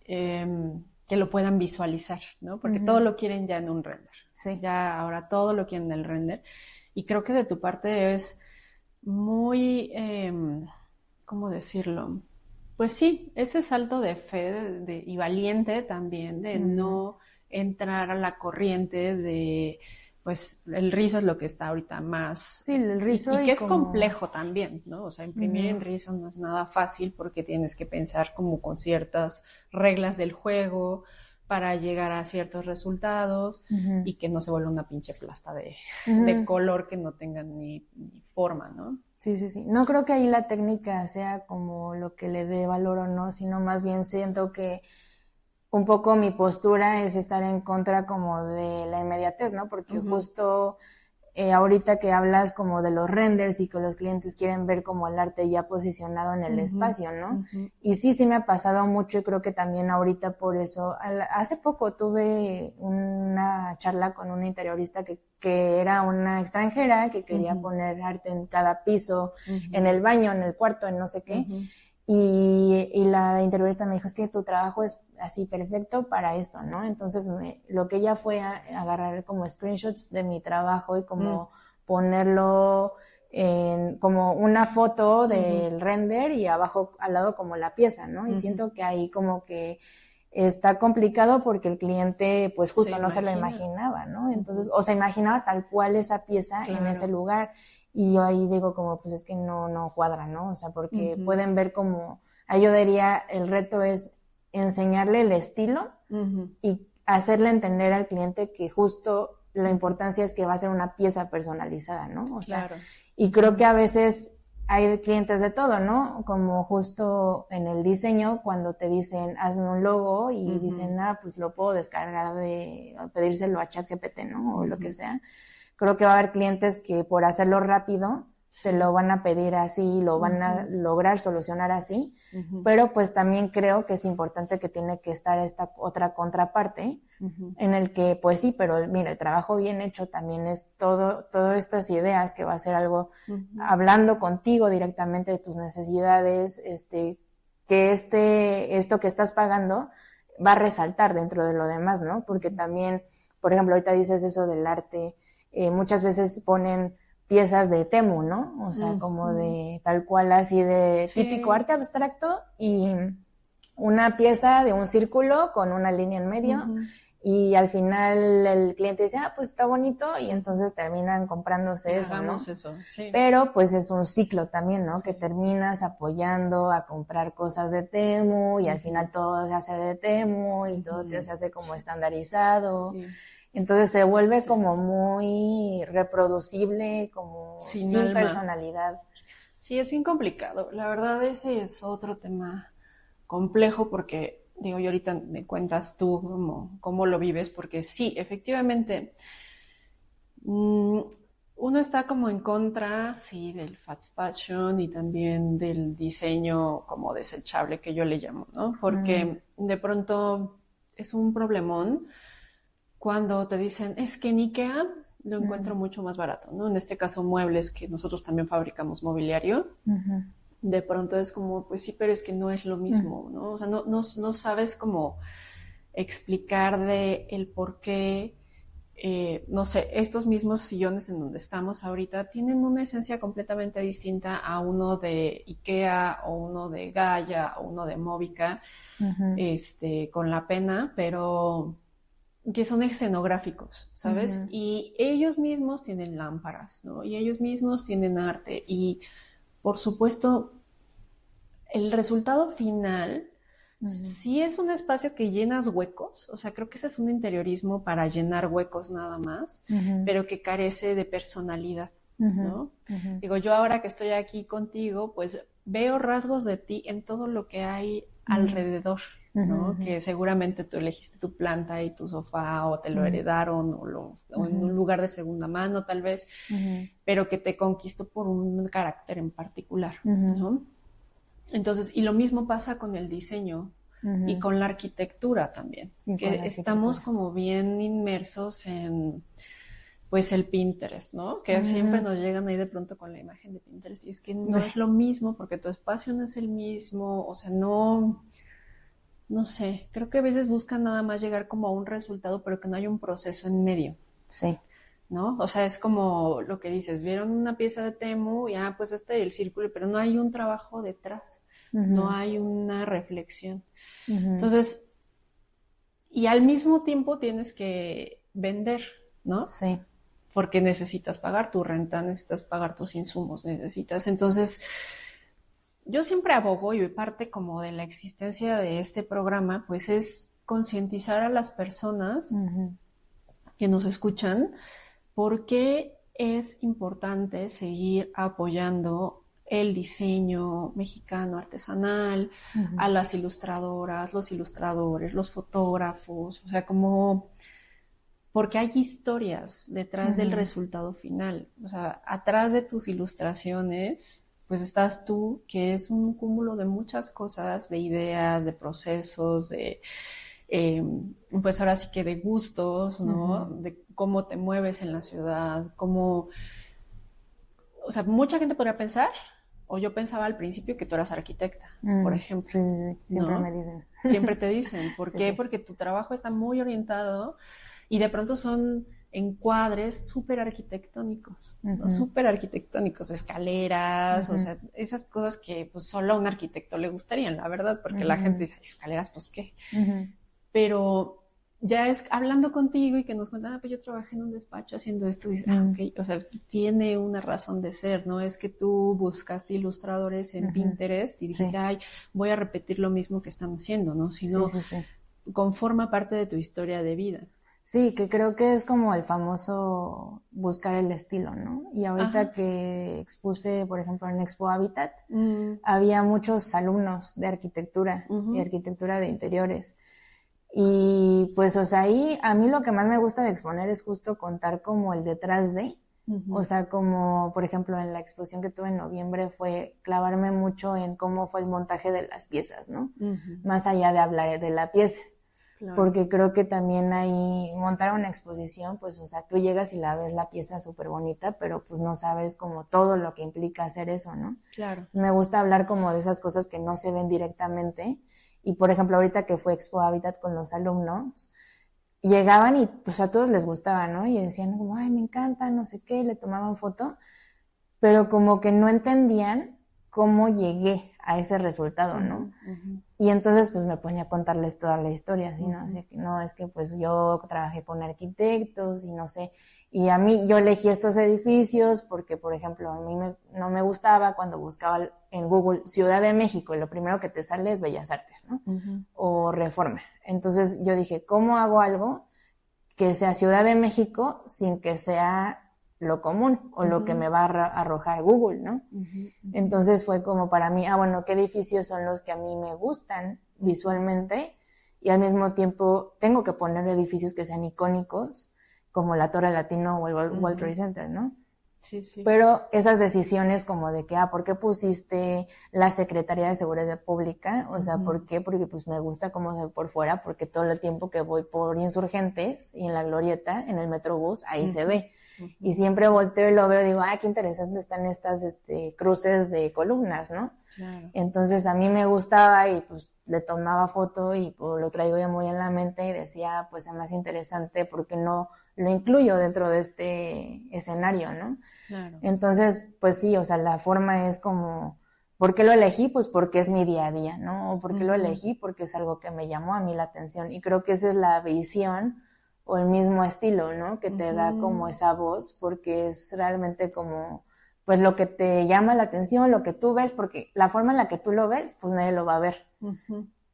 que lo puedan visualizar, ¿no? Porque uh-huh. Todo lo quieren ya en un render. Sí. Ya ahora todo lo quieren en el render. Y creo que de tu parte es muy, ¿cómo decirlo? Pues sí, ese salto de fe y valiente también de uh-huh. No entrar a la corriente de pues el rizo es lo que está ahorita más... Sí, el rizo y que es complejo también, ¿no? O sea, imprimir uh-huh. En rizo no es nada fácil porque tienes que pensar como con ciertas reglas del juego para llegar a ciertos resultados uh-huh. Y que no se vuelva una pinche plasta uh-huh. De color que no tenga ni forma, ¿no? Sí. No creo que ahí la técnica sea como lo que le dé valor o no, sino más bien siento que un poco mi postura es estar en contra como de la inmediatez, ¿no? Porque uh-huh. Justo ahorita que hablas como de los renders y que los clientes quieren ver como el arte ya posicionado en el uh-huh. Espacio, ¿no? Uh-huh. Y sí me ha pasado mucho y creo que también ahorita por eso, hace poco tuve una charla con una interiorista que era una extranjera que quería uh-huh. Poner arte en cada piso, uh-huh. En el baño, en el cuarto, en no sé qué. Uh-huh. Y la interiorista me dijo, es que tu trabajo es así perfecto para esto, ¿no? Entonces lo que ella fue a agarrar como screenshots de mi trabajo y como ponerlo en como una foto del uh-huh. Render y abajo al lado como la pieza, ¿no? Y uh-huh. Siento que ahí como que está complicado porque el cliente pues justo no se lo imaginaba, ¿no? Entonces, o se imaginaba tal cual esa pieza claro. En ese lugar. Y yo ahí digo como, pues es que no cuadra, ¿no? O sea, porque uh-huh. Pueden ver como, ahí yo diría, el reto es enseñarle el estilo uh-huh. Y hacerle entender al cliente que justo la importancia es que va a ser una pieza personalizada, ¿no? O sea, claro. Y creo que a veces hay clientes de todo, ¿no? Como justo en el diseño, cuando te dicen, hazme un logo y uh-huh. Dicen, pues lo puedo descargar pedírselo a ChatGPT, ¿no? O uh-huh. Lo que sea. Creo que va a haber clientes que por hacerlo rápido te lo van a pedir así, lo van a lograr solucionar así, pero pues también creo que es importante que tiene que estar esta otra contraparte en el que pues sí, pero mira, el trabajo bien hecho también es todas estas ideas que va a ser algo hablando contigo directamente de tus necesidades, que esto que estás pagando va a resaltar dentro de lo demás, ¿no? Porque también, por ejemplo, ahorita dices eso del arte, muchas veces ponen piezas de Temu, ¿no? O sea, como de tal cual así de típico arte abstracto y una pieza de un círculo con una línea en medio y al final el cliente dice, pues está bonito y entonces terminan comprándose eso, ¿no? Eso, sí. Pero pues es un ciclo también, ¿no? Sí. Que terminas apoyando a comprar cosas de Temu y al final todo se hace de Temu y todo se hace como estandarizado. Sí. Entonces se vuelve como muy reproducible, como sin personalidad. Sí, es bien complicado. La verdad ese es otro tema complejo porque, digo, yo ahorita me cuentas tú cómo lo vives, porque sí, efectivamente, uno está como en contra, sí, del fast fashion y también del diseño como desechable que yo le llamo, ¿no? Porque de pronto es un problemón cuando te dicen, es que en IKEA lo encuentro mucho más barato, ¿no? En este caso, muebles, que nosotros también fabricamos mobiliario. De pronto es como, pues sí, pero es que no es lo mismo, ¿no? O sea, no sabes cómo explicar de el por qué, no sé, estos mismos sillones en donde estamos ahorita tienen una esencia completamente distinta a uno de IKEA o uno de Gaia o uno de Mobica, con la pena, pero que son escenográficos, ¿sabes? Y ellos mismos tienen lámparas, ¿no? Y ellos mismos tienen arte y, por supuesto, el resultado final sí es un espacio que llenas huecos, o sea, creo que ese es un interiorismo para llenar huecos nada más, pero que carece de personalidad, ¿no? Digo, yo ahora que estoy aquí contigo, pues veo rasgos de ti en todo lo que hay alrededor, ¿no? Que seguramente tú elegiste tu planta y tu sofá o te lo heredaron o en un lugar de segunda mano tal vez, pero que te conquistó por un carácter en particular, ¿no? Entonces, y lo mismo pasa con el diseño y con la arquitectura también, que estamos como bien inmersos en, pues, el Pinterest, ¿no? Que siempre nos llegan ahí de pronto con la imagen de Pinterest y es que no es lo mismo porque tu espacio no es el mismo, o sea, no sé, creo que a veces buscan nada más llegar como a un resultado, pero que no hay un proceso en medio. Sí. ¿No? O sea, es como lo que dices, vieron una pieza de Temu y pues el círculo, pero no hay un trabajo detrás, no hay una reflexión. Entonces, y al mismo tiempo tienes que vender, ¿no? Sí. Porque necesitas pagar tu renta, necesitas pagar tus insumos, entonces, yo siempre abogo y parte como de la existencia de este programa, pues es concientizar a las personas que nos escuchan por qué es importante seguir apoyando el diseño mexicano artesanal, a las ilustradoras, los ilustradores, los fotógrafos, o sea, como porque hay historias detrás del resultado final, o sea, atrás de tus ilustraciones, pues estás tú, que es un cúmulo de muchas cosas, de ideas, de procesos, de pues ahora sí que de gustos, ¿no? De cómo te mueves en la ciudad, cómo, o sea, mucha gente podría pensar, o yo pensaba al principio que tú eras arquitecta, por ejemplo. Sí, siempre ¿no? me dicen. Siempre te dicen. ¿Por qué? Sí. Porque tu trabajo está muy orientado y de pronto son encuadres súper arquitectónicos, ¿no? Súper arquitectónicos, escaleras, o sea, esas cosas que pues solo a un arquitecto le gustarían, la verdad, porque la gente dice, escaleras, pues qué. Pero ya es hablando contigo y que nos cuentan, pues yo trabajé en un despacho haciendo esto, dices, ok, o sea, tiene una razón de ser, ¿no? Es que tú buscaste ilustradores en Pinterest y dijiste, voy a repetir lo mismo que están haciendo, ¿no? Sino conforma parte de tu historia de vida. Sí, que creo que es como el famoso buscar el estilo, ¿no? Y ahorita que expuse, por ejemplo, en Expo Habitat, había muchos alumnos de arquitectura y arquitectura de interiores. Y pues, o sea, ahí a mí lo que más me gusta de exponer es justo contar como el detrás de, O sea, como por ejemplo en la exposición que tuve en noviembre fue clavarme mucho en cómo fue el montaje de las piezas, ¿no? Más allá de hablar de la pieza. Claro. Porque creo que también ahí montar una exposición, pues, o sea, tú llegas y la ves la pieza súper bonita, pero pues no sabes como todo lo que implica hacer eso, ¿no? Claro. Me gusta hablar como de esas cosas que no se ven directamente. Y por ejemplo, ahorita que fue Expo Hábitat con los alumnos, llegaban y pues a todos les gustaba, ¿no? Y decían como, ay, me encanta, no sé qué, le tomaban foto, pero como que no entendían cómo llegué a ese resultado, ¿no? Y entonces pues me ponía a contarles toda la historia, ¿sí? ¿No? Así que, no, es que pues yo trabajé con arquitectos y no sé, y a mí yo elegí estos edificios porque, por ejemplo, a mí no me gustaba cuando buscaba en Google Ciudad de México y lo primero que te sale es Bellas Artes, ¿no? O Reforma. Entonces yo dije, ¿cómo hago algo que sea Ciudad de México sin que sea lo común o lo que me va a arrojar Google, ¿no? Entonces fue como para mí, bueno, ¿qué edificios son los que a mí me gustan visualmente? Y al mismo tiempo tengo que poner edificios que sean icónicos, como la Torre Latino o el World Trade Center, ¿no? Sí, sí. Pero esas decisiones como de que, ¿por qué pusiste la Secretaría de Seguridad Pública? O sea, ¿por qué? Porque pues me gusta cómo se ve por fuera, porque todo el tiempo que voy por Insurgentes y en la Glorieta, en el Metrobús, ahí se ve. Y siempre volteo y lo veo y digo, qué interesante están estas cruces de columnas, ¿no? Claro. Entonces a mí me gustaba y pues le tomaba foto y pues, lo traigo ya muy en la mente y decía, pues es más interesante porque no lo incluyo dentro de este escenario, ¿no? Claro. Entonces, pues sí, o sea, la forma es como, ¿por qué lo elegí? Pues porque es mi día a día, ¿no? O ¿por qué lo elegí? Porque es algo que me llamó a mí la atención. Y creo que esa es la visión o el mismo estilo, ¿no? Que te da como esa voz, porque es realmente como, pues lo que te llama la atención, lo que tú ves, porque la forma en la que tú lo ves, pues nadie lo va a ver.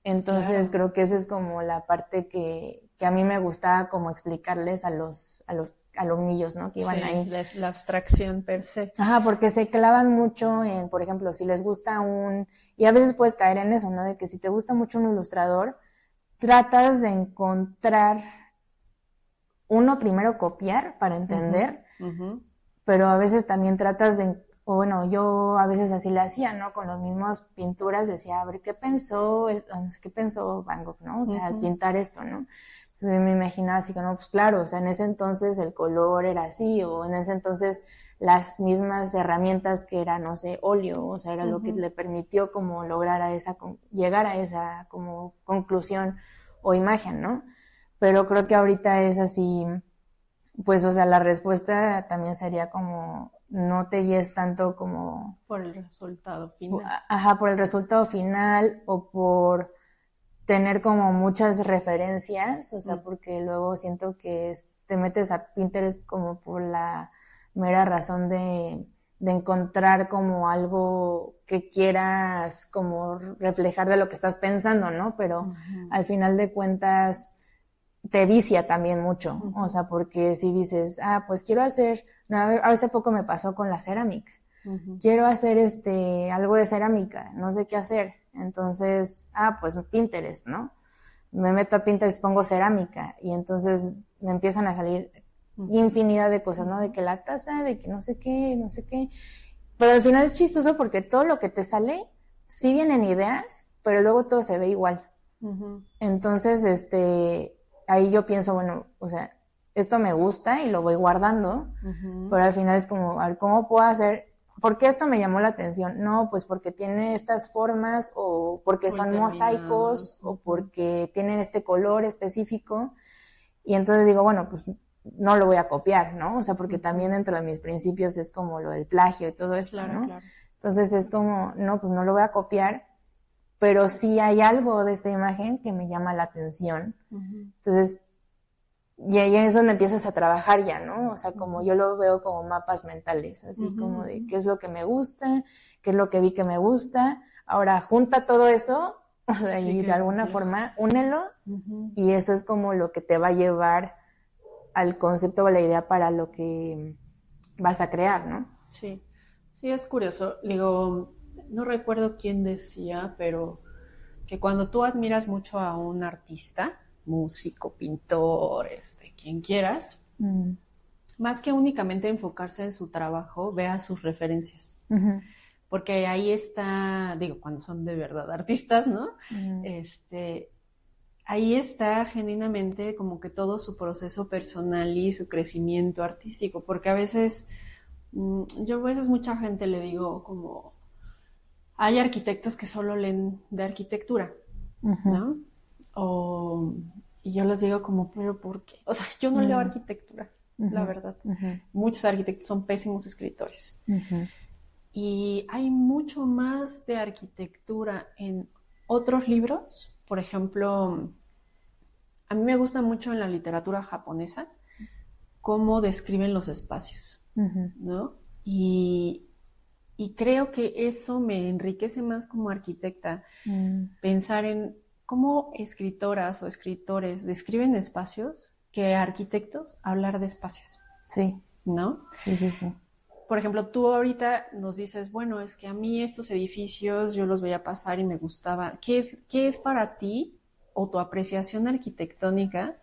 Entonces creo que esa es como la parte que a mí me gustaba como explicarles a los alumnillos, ¿no? Que iban ahí. La abstracción per se. Porque se clavan mucho en, por ejemplo, si les gusta y a veces puedes caer en eso, ¿no? De que si te gusta mucho un ilustrador, tratas de encontrar uno primero copiar para entender, pero a veces también tratas yo a veces así le hacía, ¿no? Con las mismas pinturas decía, a ver, ¿qué pensó Van Gogh, ¿no? O sea, al pintar esto, ¿no? Entonces me imaginaba así que, no, pues claro, o sea, en ese entonces el color era así, o en ese entonces las mismas herramientas que era, no sé, óleo, o sea, era lo que le permitió como llegar a esa como conclusión o imagen, ¿no? Pero creo que ahorita es así, pues, o sea, la respuesta también sería como, no te guíes tanto como... Por el resultado final. Por el resultado final o por tener como muchas referencias, o sea, porque luego siento que te metes a Pinterest como por la mera razón de encontrar como algo que quieras como reflejar de lo que estás pensando, ¿no? Pero al final de cuentas te vicia también mucho, o sea, porque si dices, pues quiero hacer, hace poco me pasó con la cerámica, quiero hacer algo de cerámica, no sé qué hacer, entonces, pues Pinterest, ¿no? Me meto a Pinterest, pongo cerámica, y entonces me empiezan a salir infinidad de cosas, ¿no? De que la taza, de que no sé qué, pero al final es chistoso porque todo lo que te sale, sí vienen ideas, pero luego todo se ve igual. Entonces, ahí yo pienso, bueno, o sea, esto me gusta y lo voy guardando, pero al final es como, a ver, ¿cómo puedo hacer? ¿Por qué esto me llamó la atención? No, pues porque tiene estas formas, o porque son mosaicos, o porque tienen este color específico, y entonces digo, bueno, pues no lo voy a copiar, ¿no? O sea, porque también dentro de mis principios es como lo del plagio y todo esto, claro, ¿no? Claro. Entonces es como, no, pues no lo voy a copiar, pero sí hay algo de esta imagen que me llama la atención. Entonces, y ahí es donde empiezas a trabajar ya, ¿no? O sea, como yo lo veo como mapas mentales, así como de qué es lo que me gusta, qué es lo que vi que me gusta. Ahora, junta todo eso, o sea, y de alguna forma únelo, y eso es como lo que te va a llevar al concepto o la idea para lo que vas a crear, ¿no? Sí, sí, es curioso. Digo, no recuerdo quién decía, pero que cuando tú admiras mucho a un artista, músico, pintor, quien quieras, más que únicamente enfocarse en su trabajo, vea sus referencias. Uh-huh. Porque ahí está, digo, cuando son de verdad artistas, ¿no? Uh-huh. Ahí está genuinamente como que todo su proceso personal y su crecimiento artístico, porque a veces, yo a veces mucha gente le digo como, hay arquitectos que solo leen de arquitectura, uh-huh. ¿no? Y yo les digo como, ¿pero por qué? O sea, yo no leo arquitectura, uh-huh. la verdad. Uh-huh. Muchos arquitectos son pésimos escritores. Uh-huh. Y hay mucho más de arquitectura en otros libros. Por ejemplo, a mí me gusta mucho en la literatura japonesa cómo describen los espacios, uh-huh. ¿no? Y creo que eso me enriquece más como arquitecta, pensar en cómo escritoras o escritores describen espacios que arquitectos hablar de espacios. Sí. ¿No? Sí, sí, sí. Por ejemplo, tú ahorita nos dices, bueno, es que a mí estos edificios yo los voy a pasar y me gustaba. ¿Qué es para ti o tu apreciación arquitectónica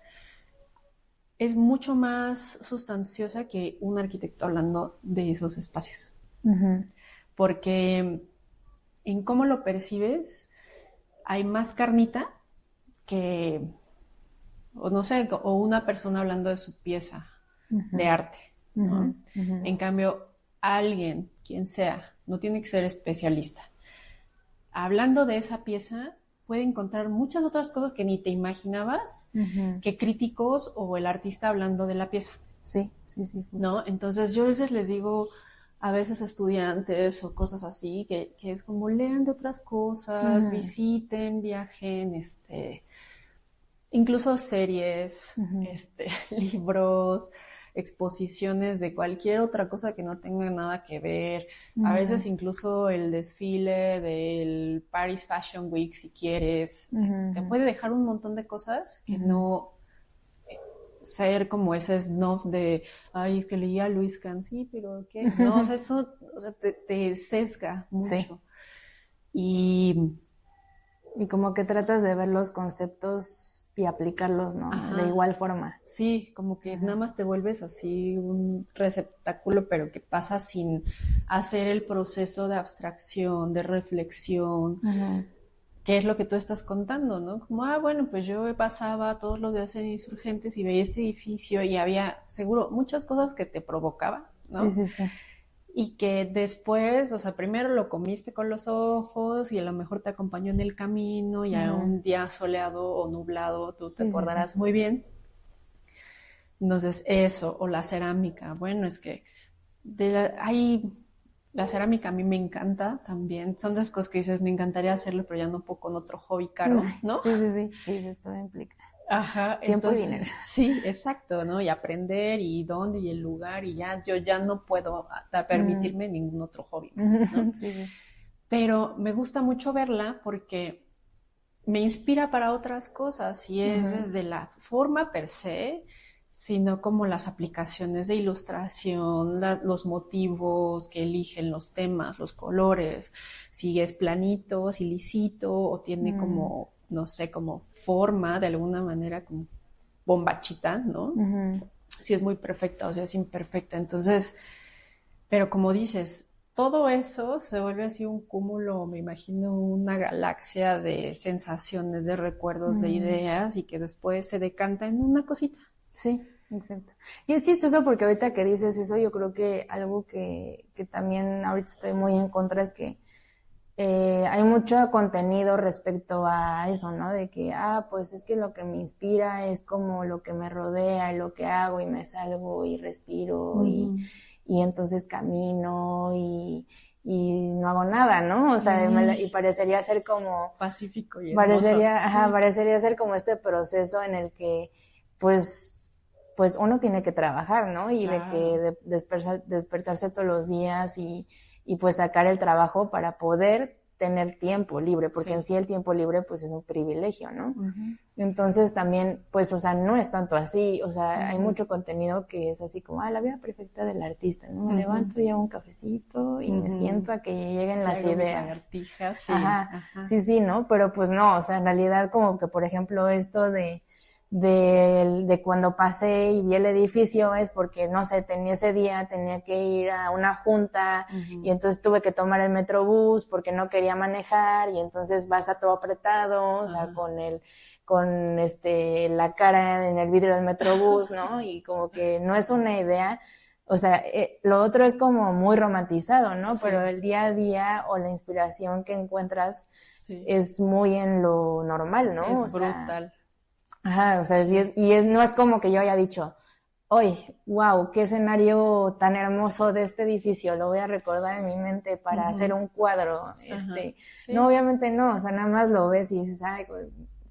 es mucho más sustanciosa que un arquitecto hablando de esos espacios? Uh-huh. Porque en cómo lo percibes hay más carnita que, o no sé, o una persona hablando de su pieza uh-huh. de arte, ¿no? Uh-huh. En cambio, alguien, quien sea, no tiene que ser especialista, hablando de esa pieza puede encontrar muchas otras cosas que ni te imaginabas uh-huh. que críticos o el artista hablando de la pieza. Sí, sí, sí. Justo. ¿No? Entonces yo a veces les digo a veces a estudiantes o cosas así, que es como lean de otras cosas, uh-huh. visiten, viajen, incluso series, uh-huh. Libros, exposiciones de cualquier otra cosa que no tenga nada que ver. Uh-huh. A veces incluso el desfile del Paris Fashion Week, si quieres, uh-huh. te puede dejar un montón de cosas que uh-huh. no ser como ese snob de, ay, es que leía a Luis Kahn, sí, pero ¿qué? No, o sea, eso te sesga mucho. Sí. Y como que tratas de ver los conceptos y aplicarlos, ¿no? Ajá. De igual forma. Sí, como que nada más te vuelves así un receptáculo, pero que pasa sin hacer el proceso de abstracción, de reflexión, uh-huh. ¿Qué es lo que tú estás contando, no? Como, bueno, pues yo pasaba todos los días en Insurgentes y veía este edificio y había, seguro, muchas cosas que te provocaban, ¿no? Sí, sí, sí. Y que después, o sea, primero lo comiste con los ojos y a lo mejor te acompañó en el camino y a un día soleado o nublado, tú te acordarás muy bien. Entonces, eso, o la cerámica, bueno, es que la cerámica a mí me encanta también. Son de esas cosas que dices, me encantaría hacerlo, pero ya no puedo con otro hobby caro, ¿no? Sí, sí, sí. Sí, todo implica. Ajá. Tiempo y dinero. Sí, exacto, ¿no? Y aprender y dónde y el lugar y yo ya no puedo permitirme ningún otro hobby más, ¿no? Sí, sí. Pero me gusta mucho verla porque me inspira para otras cosas y es desde la forma per se, sino como las aplicaciones de ilustración, los motivos que eligen, los temas, los colores, si es planito, si lisito o tiene como, no sé, como forma de alguna manera como bombachita, ¿no? Uh-huh. Si es muy perfecta o si es imperfecta. Entonces, pero como dices, todo eso se vuelve así un cúmulo, me imagino una galaxia de sensaciones, de recuerdos, de ideas y que después se decanta en una cosita. Sí, exacto. Y es chistoso porque ahorita que dices eso, yo creo que algo que también ahorita estoy muy en contra es que hay mucho contenido respecto a eso, ¿no? De que, pues es que lo que me inspira es como lo que me rodea y lo que hago y me salgo y respiro y entonces camino y no hago nada, ¿no? O sea, y parecería ser como... pacífico y hermoso. Parecería ser como este proceso en el que, pues uno tiene que trabajar, ¿no? Y claro. De que despertarse todos los días y pues sacar el trabajo para poder tener tiempo libre, porque en sí el tiempo libre pues es un privilegio, ¿no? Uh-huh. Entonces también, pues, o sea, no es tanto así, o sea, hay mucho contenido que es así como, la vida perfecta del artista, ¿no? Me levanto y hago un cafecito y me siento a que lleguen las ideas. Sí. Ajá, sí, ¿no? Pero pues no, o sea, en realidad como que, por ejemplo, esto de de cuando pasé y vi el edificio es porque, no sé, ese día tenía que ir a una junta y entonces tuve que tomar el metrobús porque no quería manejar y entonces vas a todo apretado, o sea, con la cara en el vidrio del metrobús, ¿no? Y como que no es una idea, o sea, lo otro es como muy romantizado, ¿no? Sí. Pero el día a día o la inspiración que encuentras es muy en lo normal, ¿no? Es brutal. Ajá, o sea, no es como que yo haya dicho, oye, wow, qué escenario tan hermoso de este edificio, lo voy a recordar en mi mente para hacer un cuadro, no, obviamente no, o sea, nada más lo ves y dices, ay,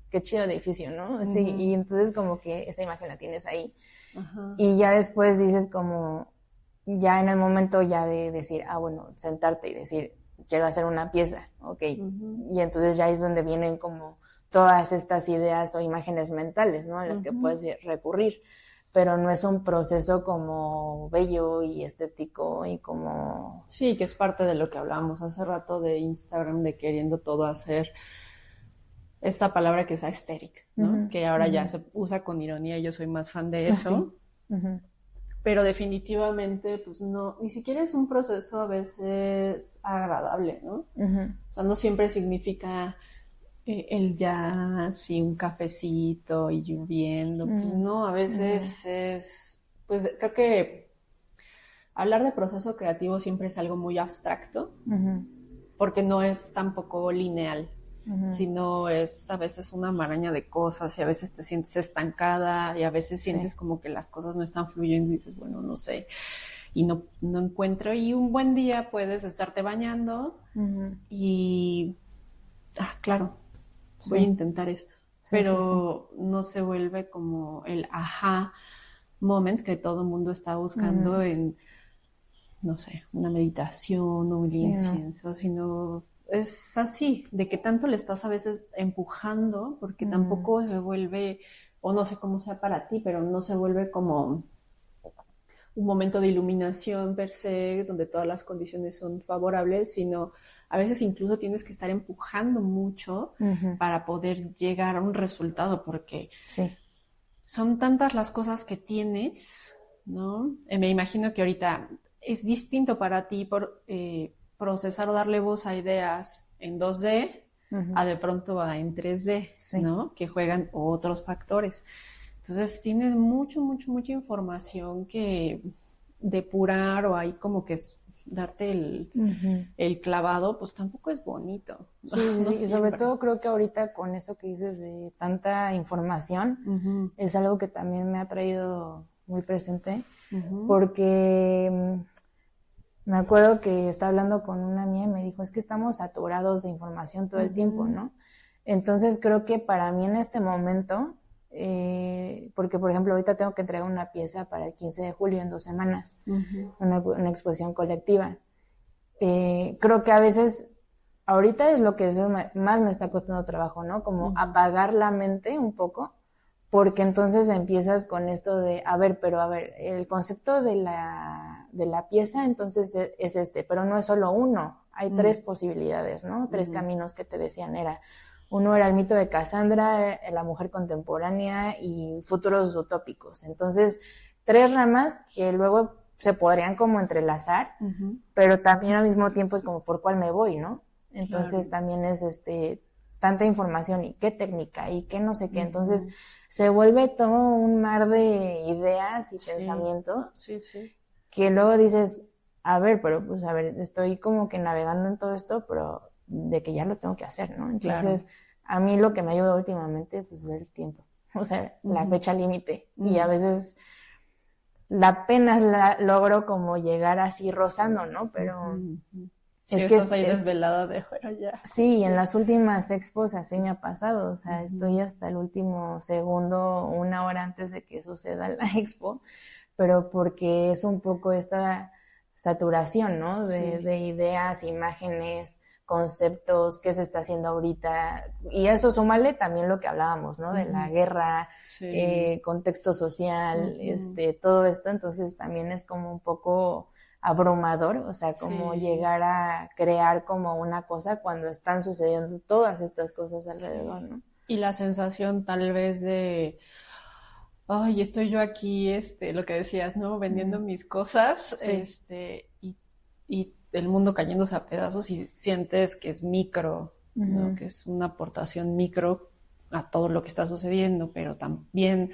qué chido edificio, ¿no? Sí, y entonces como que esa imagen la tienes ahí, y ya después dices como, ya en el momento ya de decir, bueno, sentarte y decir, quiero hacer una pieza, ok, y entonces ya es donde vienen como todas estas ideas o imágenes mentales, ¿no? A las que puedes recurrir, pero no es un proceso como bello y estético y como... Sí, que es parte de lo que hablábamos hace rato de Instagram, de queriendo todo hacer esta palabra que es aesthetic, ¿no? Que ahora ya se usa con ironía y yo soy más fan de eso. Pero definitivamente, pues no, ni siquiera es un proceso a veces agradable, ¿no? O sea, no siempre significa... el jazz y un cafecito y lloviendo, pues no, a veces es, pues creo que hablar de proceso creativo siempre es algo muy abstracto, porque no es tampoco lineal, sino es a veces una maraña de cosas y a veces te sientes estancada y a veces sientes como que las cosas no están fluyendo y dices, bueno, no sé, y no encuentro, y un buen día puedes estarte bañando y, claro, voy a intentar esto, pero no se vuelve como el aha moment que todo el mundo está buscando en, no sé, una meditación o un incienso, sino es así, de que tanto le estás a veces empujando, porque tampoco se vuelve, o no sé cómo sea para ti, pero no se vuelve como un momento de iluminación per se, donde todas las condiciones son favorables, sino a veces incluso tienes que estar empujando mucho para poder llegar a un resultado, porque son tantas las cosas que tienes, ¿no? Me imagino que ahorita es distinto para ti procesar o darle voz a ideas en 2D a de pronto en 3D, ¿no? Que juegan otros factores. Entonces tienes mucha información que depurar o hay como que darte el clavado, pues tampoco es bonito. Sí, no, y sobre todo creo que ahorita con eso que dices de tanta información, es algo que también me ha traído muy presente, porque me acuerdo que estaba hablando con una amiga y me dijo, es que estamos saturados de información todo el tiempo, ¿no? Entonces creo que para mí en este momento, porque por ejemplo ahorita tengo que entregar una pieza para el 15 de julio en 2 semanas, una exposición colectiva. Creo que a veces, ahorita es lo que más me está costando trabajo, ¿no? Como apagar la mente un poco, porque entonces empiezas con esto de, el concepto de la pieza entonces es pero no es solo uno, hay 3 posibilidades, ¿no? 3 caminos que te decían, uno era el mito de Cassandra, la mujer contemporánea y futuros utópicos. Entonces, 3 ramas que luego se podrían como entrelazar, pero también al mismo tiempo es como por cuál me voy, ¿no? Entonces también es tanta información y qué técnica y qué no sé qué. Entonces se vuelve todo un mar de ideas y pensamientos que luego dices, estoy como que navegando en todo esto, pero de que ya lo tengo que hacer, ¿no? Entonces, a mí lo que me ayuda últimamente, pues, es el tiempo. O sea, la fecha límite. Y a veces apenas logro como llegar así rozando, ¿no? Pero es que estás ahí desvelada de fuera ya. Sí, en las últimas expos así me ha pasado. O sea, estoy hasta el último segundo, 1 hora antes de que suceda la expo, pero porque es un poco esta saturación, ¿no? De ideas, imágenes, conceptos, qué se está haciendo ahorita, y eso súmale también lo que hablábamos, ¿no? De la guerra, contexto social, todo esto, entonces también es como un poco abrumador, o sea, como llegar a crear como una cosa cuando están sucediendo todas estas cosas alrededor, ¿no? Y la sensación tal vez de, ay, estoy yo aquí, lo que decías, ¿no? Vendiendo mis cosas, Sí. y el mundo cayéndose a pedazos y sientes que es micro, ¿no? Que es una aportación micro a todo lo que está sucediendo, pero también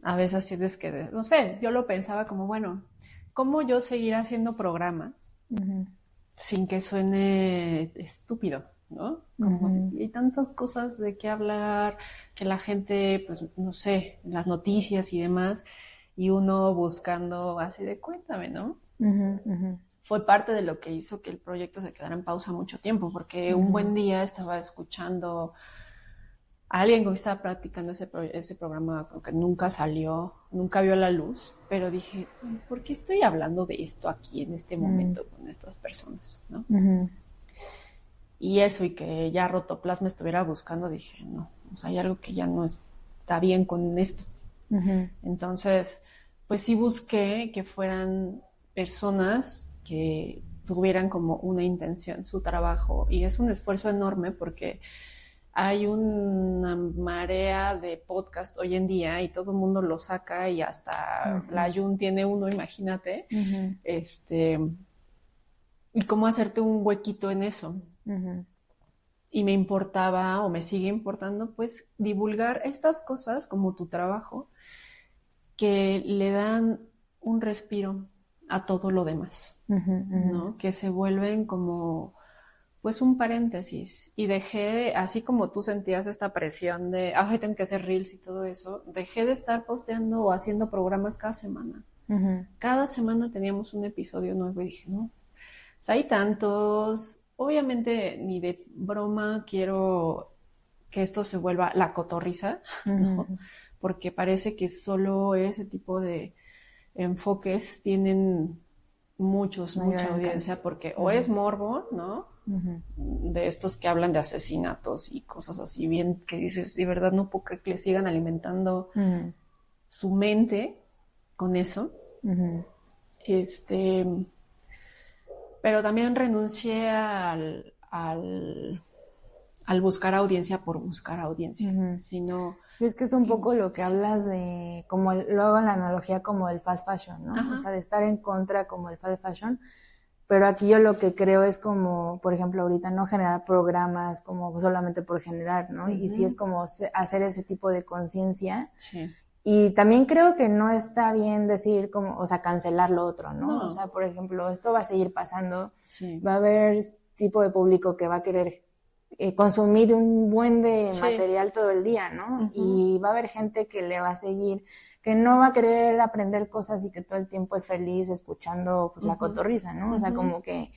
a veces sientes que, no sé, yo lo pensaba como, bueno, ¿cómo yo seguir haciendo programas sin que suene estúpido, ¿no? Como hay tantas cosas de qué hablar, que la gente, pues, no sé, las noticias y demás, y uno buscando así de cuéntame, ¿no? Fue parte de lo que hizo que el proyecto se quedara en pausa mucho tiempo, porque un buen día estaba escuchando a alguien que estaba practicando ese programa, que nunca salió, nunca vio la luz, pero dije, ¿por qué estoy hablando de esto aquí en este momento con estas personas, ¿no? Y eso, y que ya Rotoplas me estuviera buscando, dije, no, o sea, hay algo que ya no está bien con esto. Entonces, pues sí busqué que fueran personas que tuvieran como una intención, su trabajo, y es un esfuerzo enorme porque hay una marea de podcast hoy en día y todo el mundo lo saca y hasta la Jun tiene uno, imagínate, y cómo hacerte un huequito en eso. Y me importaba o me sigue importando pues divulgar estas cosas como tu trabajo que le dan un respiro a todo lo demás, ¿no? Que se vuelven como pues un paréntesis, y dejé, así como tú sentías esta presión de, ay, tengo que hacer reels y todo eso, dejé de estar posteando o haciendo programas cada semana. Cada semana teníamos un episodio nuevo y dije, no, o sea, hay tantos, obviamente ni de broma quiero que esto se vuelva la cotorriza, ¿no? Porque parece que solo ese tipo de enfoques tienen mucha audiencia, porque o es morbo, ¿no? De estos que hablan de asesinatos y cosas así, bien que dices, de verdad no puedo creer que le sigan alimentando su mente con eso. Pero también renuncié al buscar audiencia por buscar audiencia, sino... Y es que es un poco lo que hablas de, como luego en la analogía como el fast fashion, ¿no? Ajá. O sea, de estar en contra como el fast fashion. Pero aquí yo lo que creo es como, por ejemplo, ahorita no generar programas como solamente por generar, ¿no? Y sí es como hacer ese tipo de conciencia. Sí. Y también creo que no está bien decir como, o sea, cancelar lo otro, ¿no? No. O sea, por ejemplo, esto va a seguir pasando. Sí. Va a haber tipo de público que va a querer consumir un buen de material todo el día, ¿no? Y va a haber gente que le va a seguir, que no va a querer aprender cosas y que todo el tiempo es feliz escuchando pues, la cotorriza, ¿no? O sea, como que,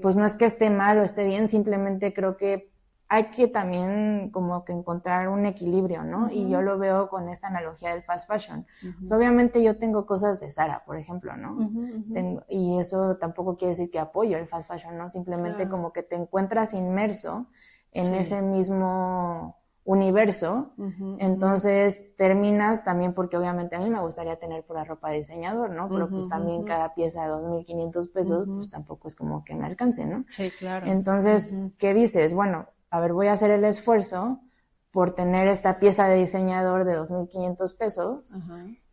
pues no es que esté mal o esté bien, simplemente creo que hay que también como que encontrar un equilibrio, ¿no? Y yo lo veo con esta analogía del fast fashion. Pues obviamente yo tengo cosas de Zara, por ejemplo, ¿no? Y eso tampoco quiere decir que apoyo el fast fashion, ¿no? Simplemente como que te encuentras inmerso en ese mismo universo, entonces terminas también, porque obviamente a mí me gustaría tener pura ropa de diseñador, ¿no? Pero pues también cada pieza de 2,500 pesos, pues tampoco es como que me alcance, ¿no? Sí, claro. Entonces, ¿qué dices? Bueno, a ver, voy a hacer el esfuerzo por tener esta pieza de diseñador de 2,500 pesos.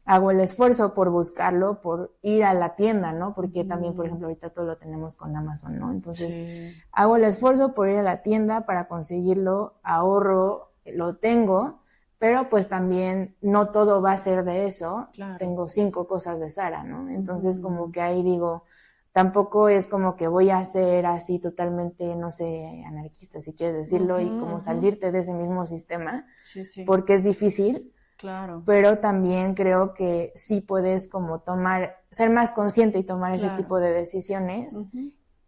Hago el esfuerzo por buscarlo, por ir a la tienda, ¿no? Porque también, por ejemplo, ahorita todo lo tenemos con Amazon, ¿no? Entonces, hago el esfuerzo por ir a la tienda para conseguirlo, ahorro, lo tengo, pero pues también no todo va a ser de eso. Claro. Tengo 5 cosas de Zara, ¿no? Entonces, como que ahí digo, tampoco es como que voy a ser así totalmente, no sé, anarquista, si quieres decirlo, y como salirte de ese mismo sistema, porque es difícil. Claro. Pero también creo que sí puedes como ser más consciente y tomar ese tipo de decisiones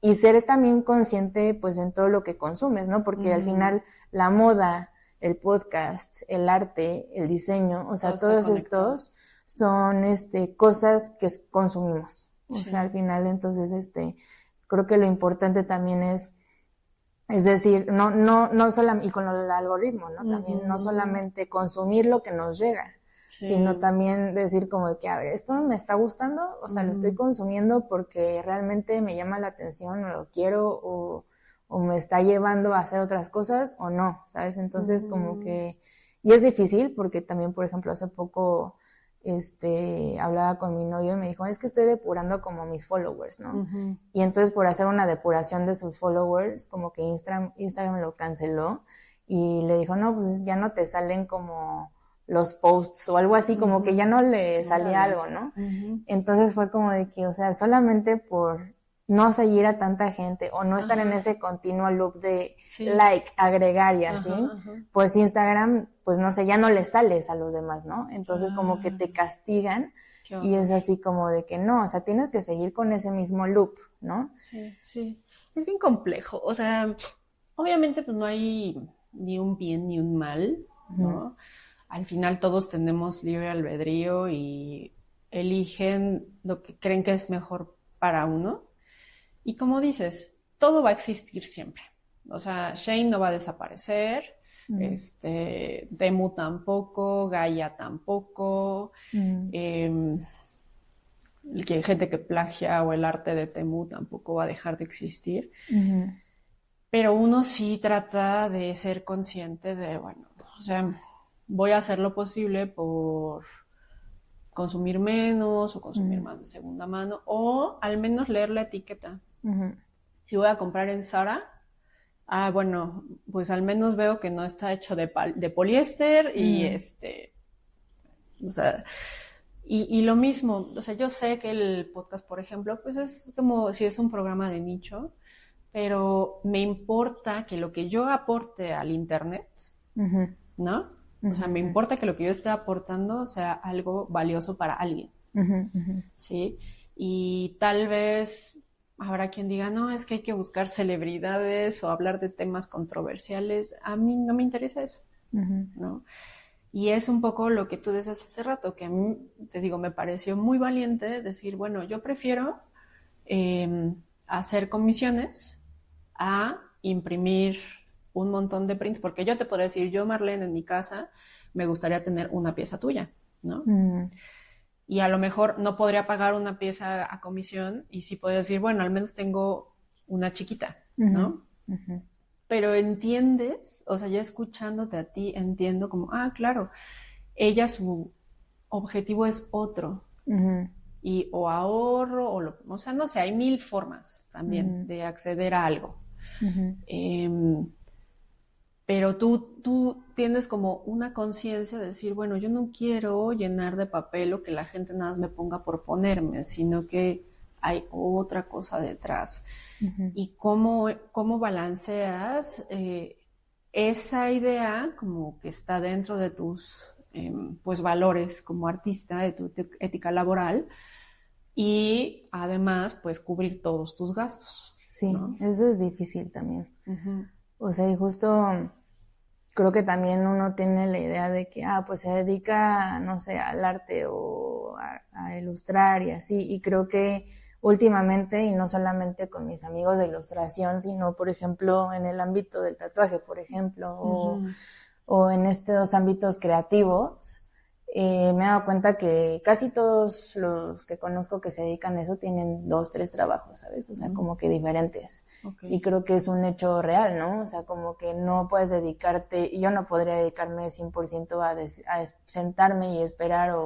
y ser también consciente pues en todo lo que consumes, ¿no? Porque al final la moda, el podcast, el arte, el diseño, o sea, todos estos son cosas que consumimos. O sea, al final, entonces, creo que lo importante también es decir, no solamente, y con el algoritmo, ¿no? También no solamente consumir lo que nos llega, sino también decir como de que, a ver, esto me está gustando, o sea, lo estoy consumiendo porque realmente me llama la atención, o lo quiero, o me está llevando a hacer otras cosas, o no, ¿sabes? Entonces, como que Y es difícil porque también, por ejemplo, hace poco hablaba con mi novio y me dijo, es que estoy depurando como mis followers, ¿no? Uh-huh. Y entonces por hacer una depuración de sus followers, como que Instagram lo canceló y le dijo, no, pues ya no te salen como los posts o algo así, como que ya no le salía algo, ¿no? Uh-huh. Entonces fue como de que, o sea, solamente por no seguir a tanta gente o no estar en ese continuo loop de like, agregar y así, pues Instagram, pues no sé, ya no le sales a los demás, ¿no? Entonces como que te castigan y es así como de que no, o sea, tienes que seguir con ese mismo loop, ¿no? Sí. Es bien complejo, o sea, obviamente pues no hay ni un bien ni un mal, ¿no? Al final todos tenemos libre albedrío y eligen lo que creen que es mejor para uno. Y como dices, todo va a existir siempre. O sea, Shane no va a desaparecer, Temu tampoco, Gaia tampoco, gente que plagia o el arte de Temu tampoco va a dejar de existir. Pero uno sí trata de ser consciente de, bueno, o sea, voy a hacer lo posible por consumir menos o consumir más de segunda mano o al menos leer la etiqueta. Si voy a comprar en Zara, bueno, pues al menos veo que no está hecho de poliéster y o sea, y lo mismo, o sea, yo sé que el podcast, por ejemplo, pues es como si es un programa de nicho, pero me importa que lo que yo aporte al internet, ¿no? O sea, me importa que lo que yo esté aportando sea algo valioso para alguien, ¿sí? Y tal vez habrá quien diga, no, es que hay que buscar celebridades o hablar de temas controversiales. A mí no me interesa eso, ¿no? Y es un poco lo que tú decías hace rato, que a mí, te digo, me pareció muy valiente decir, bueno, yo prefiero hacer comisiones a imprimir un montón de prints, porque yo te puedo decir, yo, Marlene, en mi casa, me gustaría tener una pieza tuya, ¿no? Y a lo mejor no podría pagar una pieza a comisión y sí podría decir, bueno, al menos tengo una chiquita, ¿no? Pero entiendes, o sea, ya escuchándote a ti, entiendo como, claro, ella su objetivo es otro. Y o ahorro, o sea, no sé, hay 1000 formas también de acceder a algo. Pero tú tienes como una conciencia de decir, bueno, yo no quiero llenar de papel o que la gente nada más me ponga por ponerme, sino que hay otra cosa detrás. Y cómo balanceas esa idea como que está dentro de tus pues valores como artista, de tu ética laboral, y además pues cubrir todos tus gastos. Sí, ¿no? Eso es difícil también. O sea, y justo creo que también uno tiene la idea de que, pues se dedica, no sé, al arte o a ilustrar y así, y creo que últimamente, y no solamente con mis amigos de ilustración, sino, por ejemplo, en el ámbito del tatuaje, por ejemplo, o en estos ámbitos creativos, me he dado cuenta que casi todos los que conozco que se dedican a eso tienen 2, 3 trabajos, ¿sabes? O sea, como que diferentes. Okay. Y creo que es un hecho real, ¿no? O sea, como que no puedes dedicarte, yo no podría dedicarme 100% a sentarme y esperar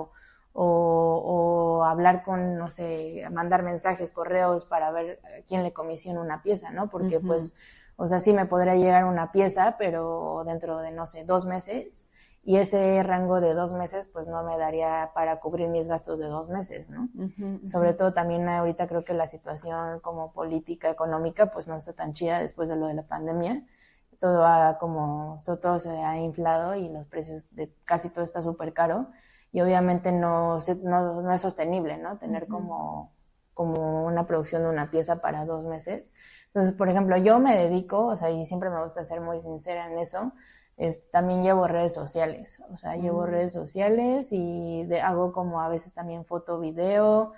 o hablar con, no sé, mandar mensajes, correos para ver quién le comisiona una pieza, ¿no? Porque pues, o sea, sí me podría llegar una pieza, pero dentro de, no sé, 2 meses, y ese rango de 2 meses pues no me daría para cubrir mis gastos de 2 meses, ¿no? Sobre todo también ahorita creo que la situación como política, económica, pues no está tan chida después de lo de la pandemia. Todo se ha inflado y los precios de casi todo está súper caro. Y obviamente no es sostenible, ¿no? Tener como una producción de una pieza para 2 meses. Entonces, por ejemplo, yo me dedico, o sea, y siempre me gusta ser muy sincera en eso, también llevo redes sociales, o sea, llevo redes sociales y hago como a veces también foto, video,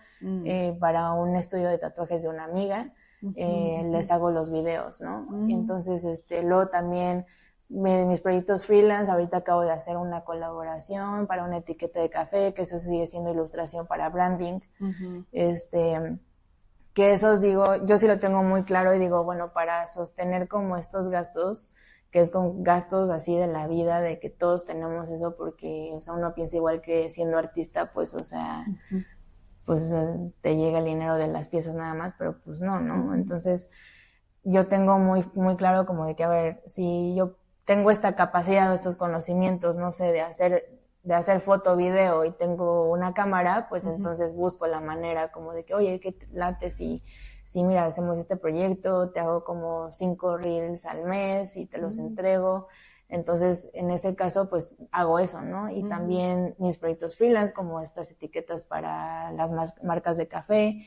para un estudio de tatuajes de una amiga, les hago los videos, ¿no? Y entonces, luego también mis proyectos freelance, ahorita acabo de hacer una colaboración para una etiqueta de café, que eso sigue siendo ilustración para branding, que esos digo, yo sí lo tengo muy claro y digo, bueno, para sostener como estos gastos que es con gastos así de la vida, de que todos tenemos eso, porque, o sea, uno piensa igual que siendo artista, pues, o sea, pues te llega el dinero de las piezas nada más, pero pues no, ¿no? Entonces, yo tengo muy, muy claro como de que, a ver, si yo tengo esta capacidad o estos conocimientos, no sé, de hacer foto, video y tengo una cámara, pues entonces busco la manera como de que, oye, ¿qué te late si mira, hacemos este proyecto, te hago como 5 reels al mes y te los entrego? Entonces, en ese caso, pues hago eso, ¿no? Y también mis proyectos freelance, como estas etiquetas para las marcas de café.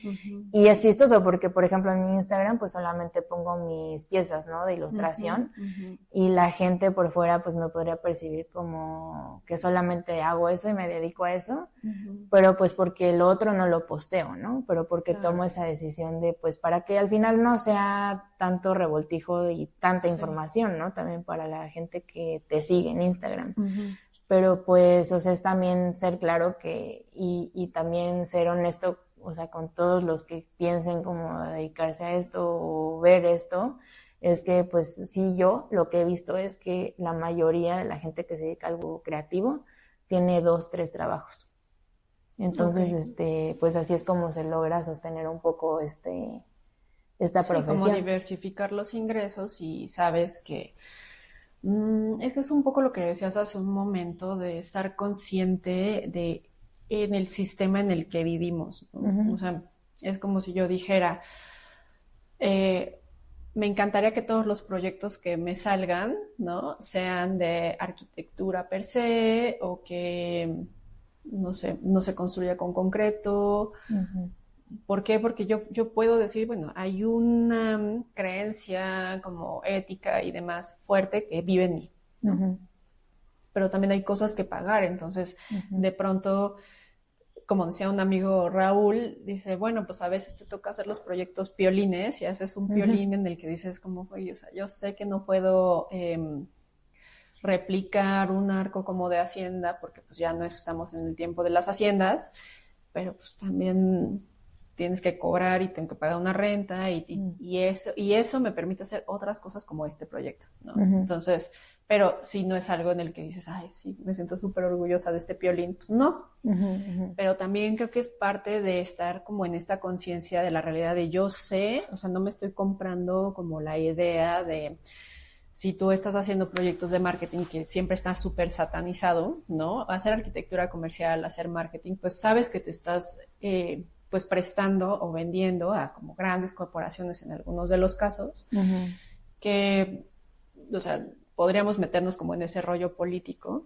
Y es chistoso porque, por ejemplo, en mi Instagram, pues solamente pongo mis piezas, ¿no? De ilustración. Y la gente por fuera, pues me podría percibir como que solamente hago eso y me dedico a eso. Pero pues porque lo otro no lo posteo, ¿no? Pero porque tomo esa decisión de, pues, para que al final no sea tanto revoltijo y tanta información, ¿no? También para la gente que te sigue en Instagram. Pero pues, o sea, es también ser claro que, y también ser honesto, o sea, con todos los que piensen como dedicarse a esto o ver esto, es que pues sí, yo lo que he visto es que la mayoría de la gente que se dedica a algo creativo tiene 2, 3 trabajos. Entonces, pues así es como se logra sostener un poco esta profesión. Como diversificar los ingresos y sabes que es que es un poco lo que decías hace un momento de estar consciente de en el sistema en el que vivimos, ¿no? O sea, es como si yo dijera, me encantaría que todos los proyectos que me salgan, ¿no? Sean de arquitectura per se o que, no sé, no se construya con concreto. ¿Por qué? Porque yo puedo decir, bueno, hay una creencia como ética y demás fuerte que vive en mí, ¿no? Pero también hay cosas que pagar, entonces de pronto, como decía un amigo Raúl, dice, bueno, pues a veces te toca hacer los proyectos piolines y haces un piolín en el que dices como, oye, o sea, yo sé que no puedo replicar un arco como de hacienda porque pues ya no estamos en el tiempo de las haciendas, pero pues también tienes que cobrar y tengo que pagar una renta y eso me permite hacer otras cosas como este proyecto, ¿no? Entonces, pero si no es algo en el que dices, ay, sí, me siento súper orgullosa de este piolín, pues no. Pero también creo que es parte de estar como en esta conciencia de la realidad de yo sé, o sea, no me estoy comprando como la idea de si tú estás haciendo proyectos de marketing que siempre está súper satanizado, ¿no? Hacer arquitectura comercial, hacer marketing, pues sabes que te estás pues prestando o vendiendo a como grandes corporaciones en algunos de los casos, que, o sea, podríamos meternos como en ese rollo político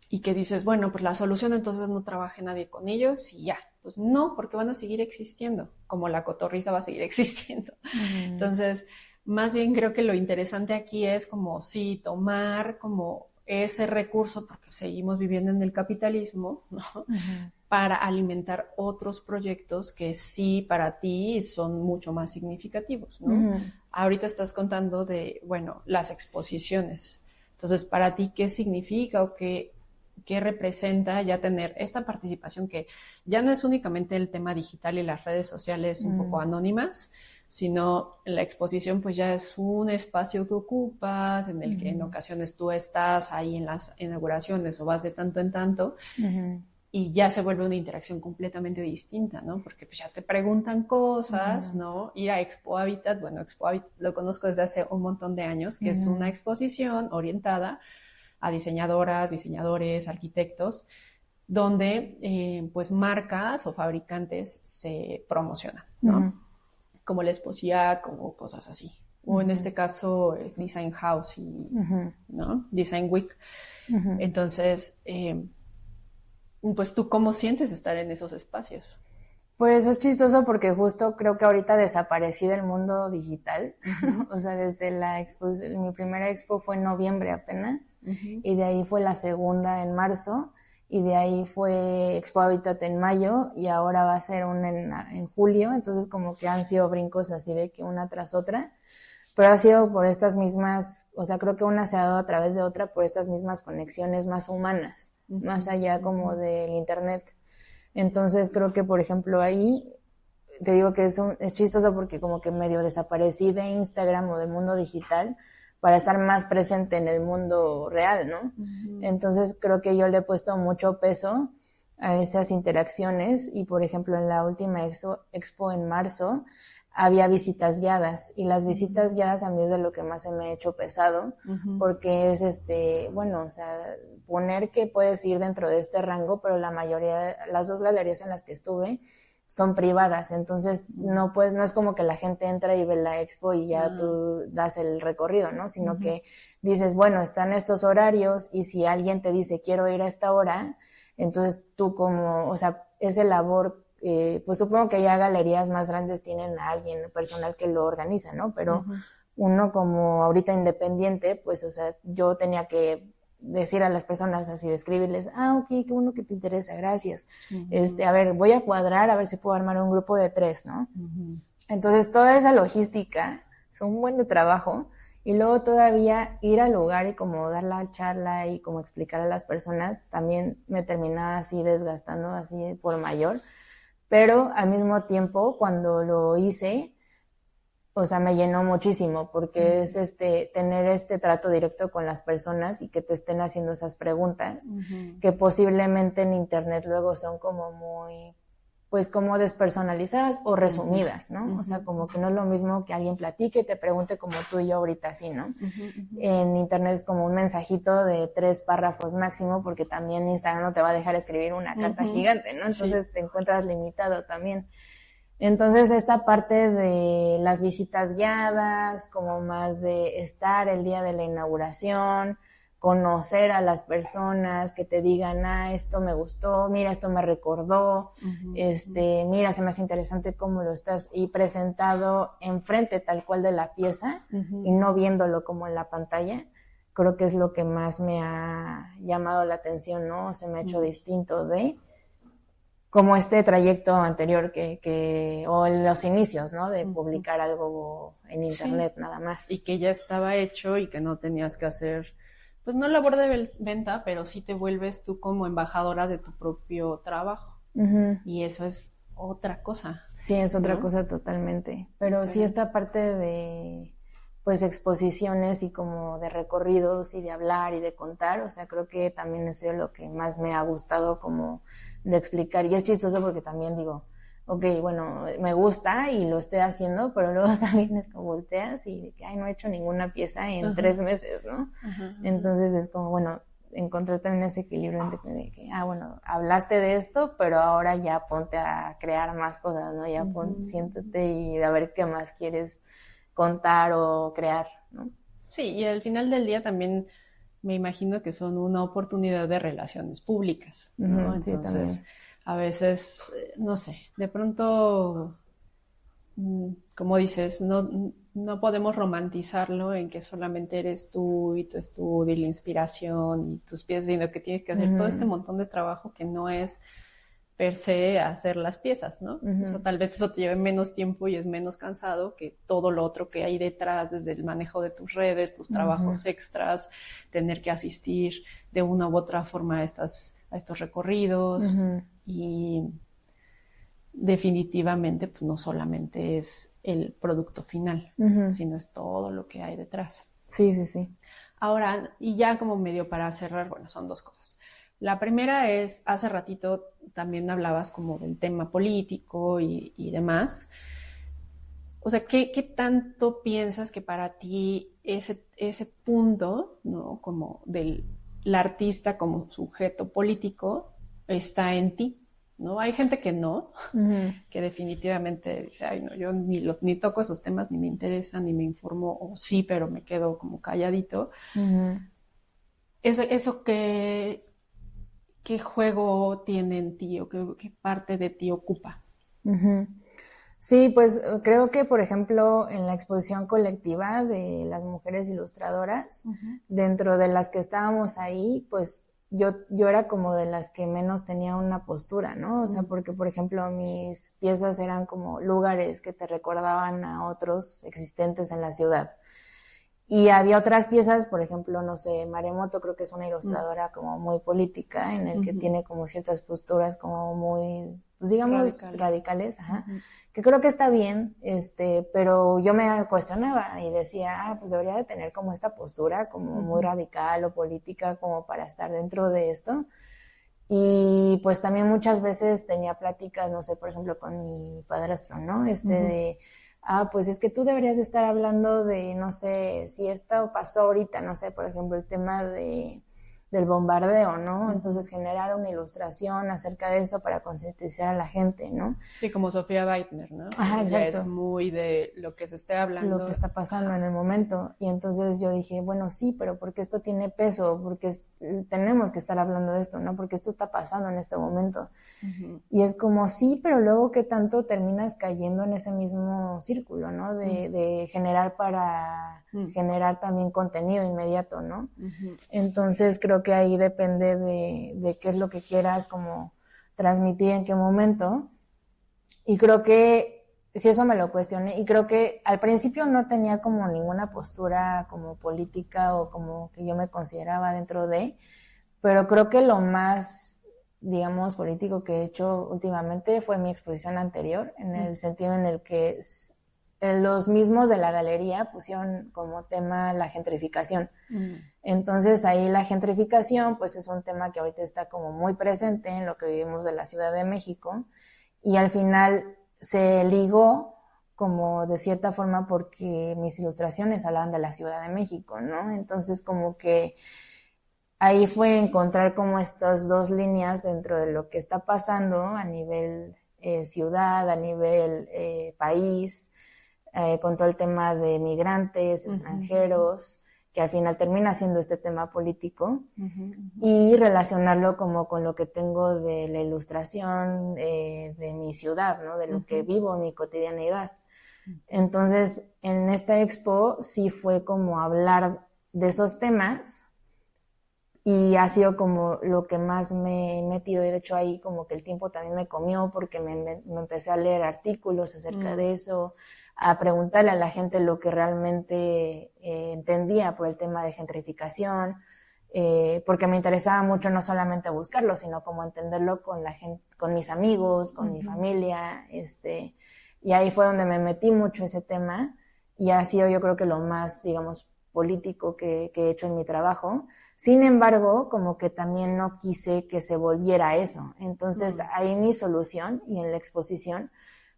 y que dices, bueno, pues la solución entonces no trabaje nadie con ellos y ya. Pues no, porque van a seguir existiendo, como la cotorriza va a seguir existiendo. Entonces, más bien creo que lo interesante aquí es como sí, tomar como ese recurso, porque seguimos viviendo en el capitalismo, ¿no? Para alimentar otros proyectos que sí para ti son mucho más significativos, ¿no? Ahorita estás contando de, bueno, las exposiciones. Entonces, para ti, ¿qué significa o qué representa ya tener esta participación que ya no es únicamente el tema digital y las redes sociales un poco anónimas, sino la exposición pues ya es un espacio que ocupas, en el que en ocasiones tú estás ahí en las inauguraciones o vas de tanto en tanto, y ya se vuelve una interacción completamente distinta, ¿no? Porque pues ya te preguntan cosas, ¿no? Ir a Expo Habitat, bueno, Expo Habitat lo conozco desde hace un montón de años, que es una exposición orientada a diseñadoras, diseñadores, arquitectos, donde pues marcas o fabricantes se promocionan, ¿no? Como La Esposia, como cosas así. O en este caso, Design House y, ¿no? Design Week. Entonces, pues tú, ¿cómo sientes estar en esos espacios? Pues es chistoso porque justo creo que ahorita desaparecí del mundo digital. O sea, desde la expo, mi primera expo fue en noviembre apenas, y de ahí fue la segunda en marzo, y de ahí fue Expo Habitat en mayo, y ahora va a ser una en julio. Entonces como que han sido brincos así de que una tras otra, pero ha sido por estas mismas, o sea, creo que una se ha dado a través de otra por estas mismas conexiones más humanas, más allá como del internet. Entonces creo que, por ejemplo, ahí te digo que es chistoso porque como que medio desaparecí de Instagram o del mundo digital, para estar más presente en el mundo real, ¿no? Uh-huh. Entonces creo que yo le he puesto mucho peso a esas interacciones y, por ejemplo, en la última expo en marzo había visitas guiadas y las visitas guiadas a mí es de lo que más se me ha hecho pesado, uh-huh. porque es bueno, o sea, poner que puedes ir dentro de este rango, pero la mayoría, las 2 galerías en las que estuve son privadas, entonces no es como que la gente entra y ve la expo y ya tú das el recorrido, ¿no? Sino uh-huh. que dices, bueno, están estos horarios y si alguien te dice quiero ir a esta hora, entonces tú como, o sea, ese labor, pues supongo que ya galerías más grandes tienen a alguien personal que lo organiza, ¿no? Pero uh-huh. uno como ahorita independiente, pues, o sea, yo tenía que decir a las personas así, describirles, ok, qué bueno que te interesa, gracias. Uh-huh. A ver, voy a cuadrar, a ver si puedo armar un grupo de 3, ¿no? Uh-huh. Entonces, toda esa logística es un buen de trabajo y luego todavía ir al lugar y como dar la charla y como explicar a las personas, también me terminaba así desgastando así por mayor, pero al mismo tiempo, cuando lo hice, o sea, me llenó muchísimo porque uh-huh. es tener este trato directo con las personas y que te estén haciendo esas preguntas uh-huh. que posiblemente en internet luego son como muy, pues como despersonalizadas o resumidas, ¿no? Uh-huh. O sea, como que no es lo mismo que alguien platique y te pregunte como tú y yo ahorita así, ¿no? Uh-huh. En internet es como un mensajito de 3 párrafos máximo porque también Instagram no te va a dejar escribir una carta uh-huh. gigante, ¿no? Entonces sí. Te encuentras limitado también. Entonces esta parte de las visitas guiadas, como más de estar el día de la inauguración, conocer a las personas, que te digan, esto me gustó, mira, esto me recordó, uh-huh. Mira, se me hace interesante cómo lo estás, y presentado enfrente tal cual de la pieza, uh-huh. y no viéndolo como en la pantalla, creo que es lo que más me ha llamado la atención, ¿no? Se me ha hecho uh-huh. distinto de como este trayecto anterior o en los inicios, ¿no? De publicar algo en internet sí. nada más. Y que ya estaba hecho y que no tenías que hacer, pues no labor de venta, pero sí te vuelves tú como embajadora de tu propio trabajo. Uh-huh. Y eso es otra cosa. Sí, es otra ¿no? cosa totalmente. Pero sí esta parte de, pues, exposiciones y como de recorridos y de hablar y de contar, o sea, creo que también eso es lo que más me ha gustado como de explicar, y es chistoso porque también digo, bueno, me gusta y lo estoy haciendo, pero luego también es como volteas y de que, no he hecho ninguna pieza en uh-huh. 3 meses, ¿no? Uh-huh. Entonces es como, bueno, encontrar también ese equilibrio entre de que, bueno, hablaste de esto, pero ahora ya ponte a crear más cosas, ¿no? Ya siéntate y a ver qué más quieres contar o crear, ¿no? Sí, y al final del día también me imagino que son una oportunidad de relaciones públicas, ¿no? Uh-huh, entonces, sí, a veces, no sé, de pronto, como dices, no podemos romantizarlo en que solamente eres tú y tu estudio y la inspiración y tus pies, sino que tienes que hacer uh-huh. todo este montón de trabajo que no es per se hacer las piezas, ¿no? Uh-huh. O sea, tal vez eso te lleve menos tiempo y es menos cansado que todo lo otro que hay detrás, desde el manejo de tus redes, tus trabajos uh-huh. extras, tener que asistir de una u otra forma a estos recorridos uh-huh. y definitivamente pues no solamente es el producto final, uh-huh. sino es todo lo que hay detrás. Sí, sí, sí. Ahora, y ya como medio para cerrar, bueno, son 2 cosas. La primera es, hace ratito también hablabas como del tema político y demás. O sea, ¿qué tanto piensas que para ti ese punto, ¿no? Como del artista como sujeto político está en ti, ¿no? Hay gente que no, uh-huh. que definitivamente dice, no, yo ni toco esos temas, ni me interesan, ni me informo, o sí, pero me quedo como calladito. Uh-huh. Eso que... ¿Qué juego tiene en ti o qué parte de ti ocupa? Uh-huh. Sí, pues creo que, por ejemplo, en la exposición colectiva de las mujeres ilustradoras, uh-huh. dentro de las que estábamos ahí, pues yo era como de las que menos tenía una postura, ¿no? O sea, porque, por ejemplo, mis piezas eran como lugares que te recordaban a otros existentes en la ciudad. Y había otras piezas, por ejemplo, no sé, Maremoto creo que es una ilustradora como muy política, en el que tiene como ciertas posturas como muy pues digamos, radicales, ajá, que creo que está bien, pero yo me cuestionaba y decía, pues debería de tener como esta postura como muy radical o política como para estar dentro de esto. Y pues también muchas veces tenía pláticas, no sé, por ejemplo, con mi padrastro, ¿no? De, pues es que tú deberías de estar hablando de, no sé, si esto pasó ahorita, no sé, por ejemplo, el tema del bombardeo, ¿no? Entonces generar una ilustración acerca de eso para concientizar a la gente, ¿no? Sí, como Sofía Weitner, ¿no? Ajá, Ella exacto. es muy de lo que se esté hablando. Lo que está pasando en el momento. Y entonces yo dije, bueno, sí, pero porque esto tiene peso, porque tenemos que estar hablando de esto, ¿no? Porque esto está pasando en este momento. Y es como, sí, pero luego qué tanto terminas cayendo en ese mismo círculo, ¿no? De generar para generar también contenido inmediato, ¿no? Entonces creo que ahí depende de qué es lo que quieras como transmitir en qué momento. Y creo que sí, eso me lo cuestioné, y creo que al principio no tenía como ninguna postura como política o como que yo me consideraba dentro de, pero creo que lo más, digamos, político que he hecho últimamente fue mi exposición anterior, en el sentido en el que los mismos de la galería pusieron como tema la gentrificación. Entonces ahí la gentrificación pues es un tema que ahorita está como muy presente en lo que vivimos de la Ciudad de México, y al final se ligó como de cierta forma porque mis ilustraciones hablaban de la Ciudad de México, ¿no? Entonces como que ahí fue encontrar como estas dos líneas dentro de lo que está pasando a nivel ciudad, a nivel país, con todo el tema de migrantes, extranjeros, que al final termina siendo este tema político, y relacionarlo como con lo que tengo de la ilustración de mi ciudad, ¿no? De lo que vivo en mi cotidianidad. Entonces, en esta expo sí fue como hablar de esos temas, y ha sido como lo que más me he metido, y de hecho ahí como que el tiempo también me comió porque me empecé a leer artículos acerca de eso, a preguntarle a la gente lo que realmente entendía por el tema de gentrificación, porque me interesaba mucho no solamente buscarlo, sino como entenderlo con la gente, con mis amigos, con mi familia, y ahí fue donde me metí mucho ese tema, y ha sido yo creo que lo más, digamos, político que he hecho en mi trabajo. Sin embargo, como que también no quise que se volviera eso. Entonces, ahí mi solución, y en la exposición,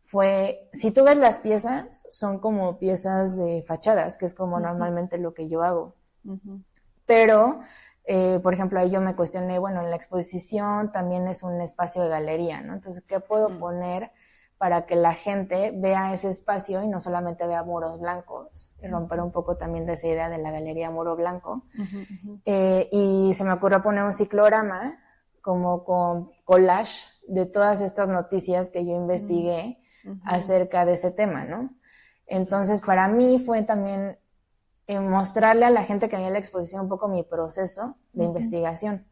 fue, si tú ves las piezas, son como piezas de fachadas, que es como normalmente lo que yo hago. Pero, por ejemplo, ahí yo me cuestioné, bueno, en la exposición también es un espacio de galería, ¿no? Entonces, ¿qué puedo poner para que la gente vea ese espacio y no solamente vea muros blancos, y romper un poco también de esa idea de la galería muro blanco? Y se me ocurrió poner un ciclorama como con collage de todas estas noticias que yo investigué acerca de ese tema, ¿no? Entonces, para mí fue también mostrarle a la gente que veía la exposición un poco mi proceso de investigación.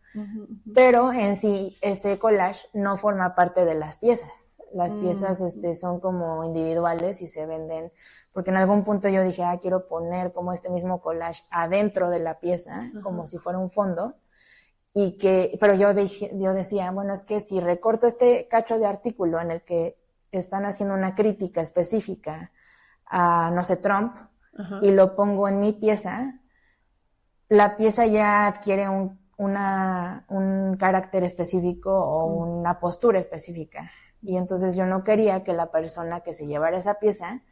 Pero en sí, ese collage no forma parte de las piezas. Las piezas son como individuales y se venden, porque en algún punto yo dije, quiero poner como este mismo collage adentro de la pieza, como si fuera un fondo, pero yo decía, bueno, es que si recorto este cacho de artículo en el que están haciendo una crítica específica a, no sé, Trump, y lo pongo en mi pieza, la pieza ya adquiere un carácter específico o una postura específica. Y entonces yo no quería que la persona que se llevara esa pieza,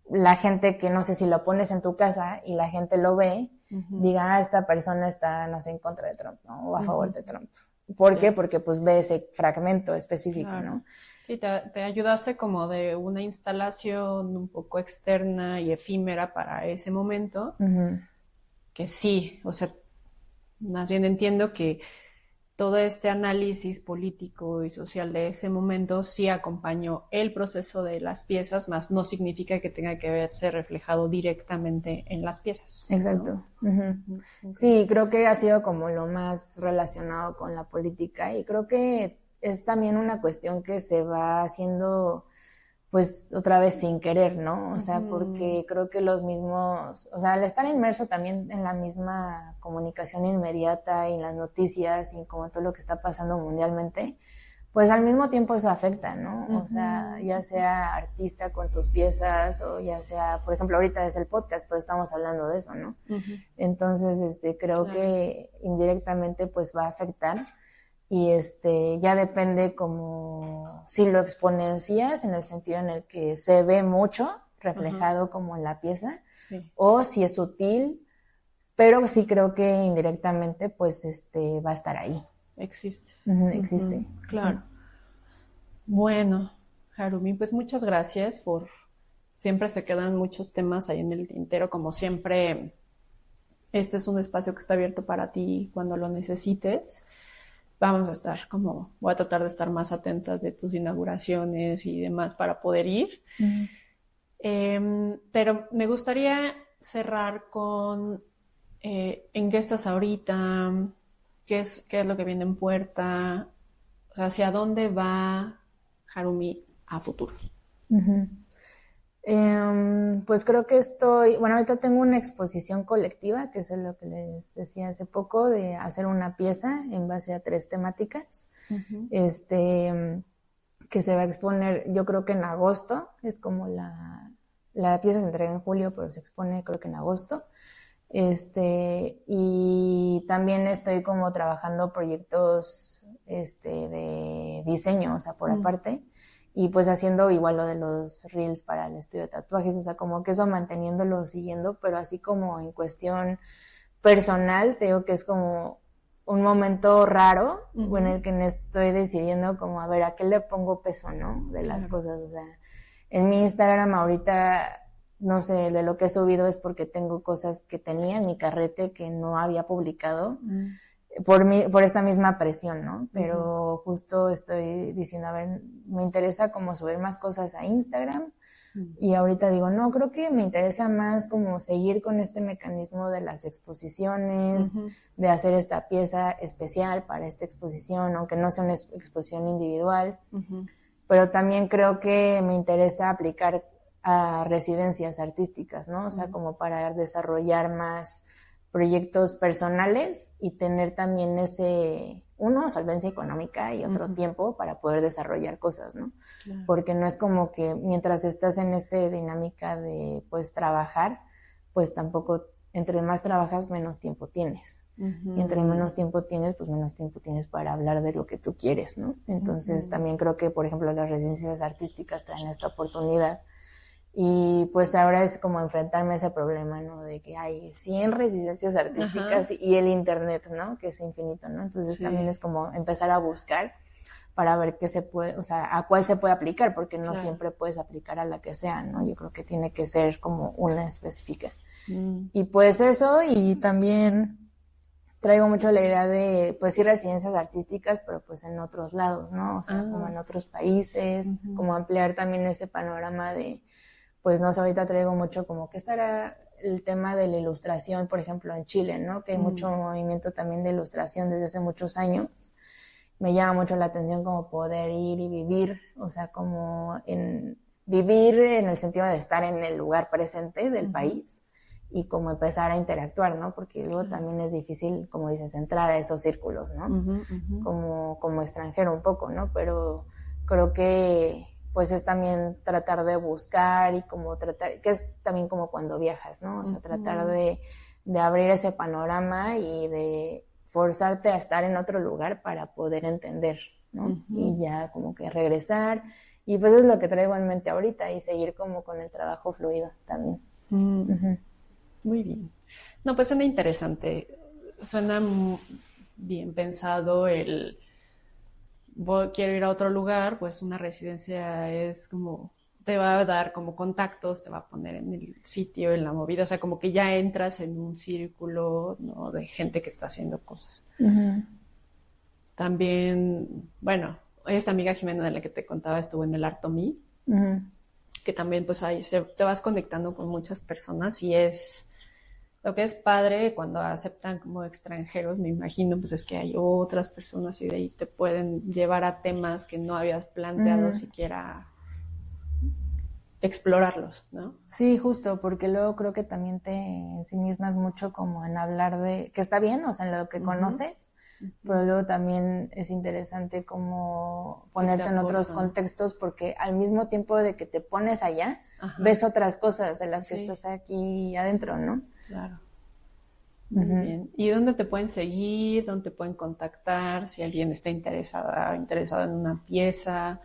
la gente que no sé si lo pones en tu casa y la gente lo ve, diga, esta persona está, no sé, en contra de Trump, ¿no? O a favor de Trump. ¿Por qué? Porque pues ve ese fragmento específico, ¿no? Sí, te ayudaste como de una instalación un poco externa y efímera para ese momento, que sí, o sea, más bien entiendo que todo este análisis político y social de ese momento sí acompañó el proceso de las piezas, más no significa que tenga que verse reflejado directamente en las piezas, ¿no? Exacto. Sí, creo que ha sido como lo más relacionado con la política, y creo que es también una cuestión que se va haciendo pues otra vez sin querer, ¿no? O sea, porque creo que los mismos, o sea, al estar inmerso también en la misma comunicación inmediata y en las noticias y como todo lo que está pasando mundialmente, pues al mismo tiempo eso afecta, ¿no? O sea, ya sea artista con tus piezas o ya sea, por ejemplo, ahorita es el podcast, pero estamos hablando de eso, ¿no? Entonces, creo que indirectamente pues va a afectar y ya depende como si lo exponencias en el sentido en el que se ve mucho reflejado como en la pieza o si es sutil, pero sí creo que indirectamente pues va a estar ahí. Existe. Existe. Claro. Bueno, Harumi, pues muchas gracias siempre se quedan muchos temas ahí en el tintero, como siempre. Este es un espacio que está abierto para ti cuando lo necesites. Voy a tratar de estar más atenta de tus inauguraciones y demás para poder ir. Pero me gustaría cerrar con en qué estás ahorita, qué es lo que viene en puerta, o sea, hacia dónde va Harumi a futuro. Pues creo que ahorita tengo una exposición colectiva, que es lo que les decía hace poco, de hacer una pieza en base a 3 temáticas, que se va a exponer, yo creo que en agosto, es como la pieza se entrega en julio, pero se expone creo que en agosto, y también estoy como trabajando proyectos, de diseño, o sea, por aparte, y pues haciendo igual lo de los reels para el estudio de tatuajes, o sea, como que eso manteniéndolo siguiendo, pero así como en cuestión personal, te digo que es como un momento raro en el que me estoy decidiendo como, a ver, ¿a qué le pongo peso, no? De las cosas, o sea, en mi Instagram ahorita, no sé, de lo que he subido es porque tengo cosas que tenía en mi carrete que no había publicado, por esta misma presión, ¿no? Pero justo estoy diciendo, a ver, me interesa como subir más cosas a Instagram y ahorita digo, no, creo que me interesa más como seguir con este mecanismo de las exposiciones, de hacer esta pieza especial para esta exposición, aunque no sea una exposición individual, pero también creo que me interesa aplicar a residencias artísticas, ¿no? O sea, como para desarrollar más proyectos personales y tener también solvencia económica y otro tiempo para poder desarrollar cosas, ¿no? Claro. Porque no es como que mientras estás en esta dinámica de, pues, trabajar, pues tampoco, entre más trabajas, menos tiempo tienes. Y entre menos tiempo tienes, pues menos tiempo tienes para hablar de lo que tú quieres, ¿no? Entonces también creo que, por ejemplo, las residencias artísticas te dan esta oportunidad. Y pues ahora es como enfrentarme a ese problema, ¿no? De que hay 100 residencias artísticas y el internet, ¿no? Que es infinito, ¿no? Entonces también es como empezar a buscar para ver qué se puede, o sea, a cuál se puede aplicar, porque no siempre puedes aplicar a la que sea, ¿no? Yo creo que tiene que ser como una específica. Y pues eso, y también traigo mucho la idea de, pues sí, residencias artísticas, pero pues en otros lados, ¿no? O sea, como en otros países, como ampliar también ese panorama de, pues no sé, ahorita traigo mucho como que estará el tema de la ilustración, por ejemplo, en Chile, ¿no? Que hay mucho movimiento también de ilustración desde hace muchos años. Me llama mucho la atención como poder ir y vivir, o sea, como vivir en el sentido de estar en el lugar presente del país y como empezar a interactuar, ¿no? Porque luego también es difícil, como dices, entrar a esos círculos, ¿no? Como extranjero un poco, ¿no? Pero creo que pues es también tratar de buscar y como tratar, que es también como cuando viajas, ¿no? O sea, tratar de abrir ese panorama y de forzarte a estar en otro lugar para poder entender, ¿no? Y ya como que regresar. Y pues es lo que traigo en mente ahorita y seguir como con el trabajo fluido también. Muy bien. No, pues suena interesante. Suena bien pensado quiero ir a otro lugar, pues una residencia es como, te va a dar como contactos, te va a poner en el sitio, en la movida, o sea, como que ya entras en un círculo, ¿no? De gente que está haciendo cosas. También, bueno, esta amiga Jimena de la que te contaba estuvo en el Artomí, que también pues ahí te vas conectando con muchas personas y lo que es padre cuando aceptan como extranjeros, me imagino, pues es que hay otras personas y de ahí te pueden llevar a temas que no habías planteado siquiera explorarlos, ¿no? Sí, justo, porque luego creo que también te ensimismas mucho como en hablar de, que está bien, o sea, en lo que conoces, pero luego también es interesante como ponerte en otros contextos, porque al mismo tiempo de que te pones allá, ves otras cosas de las que estás aquí adentro, ¿no? Claro. Muy bien. ¿Y dónde te pueden seguir? ¿Dónde te pueden contactar? Si alguien está interesado en una pieza,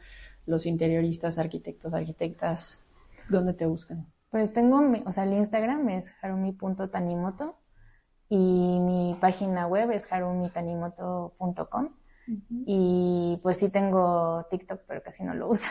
los interioristas, arquitectos, arquitectas, ¿dónde te buscan? Pues tengo, o sea, el Instagram es harumi.tanimoto y mi página web es harumitanimoto.com y pues sí tengo TikTok, pero casi no lo uso.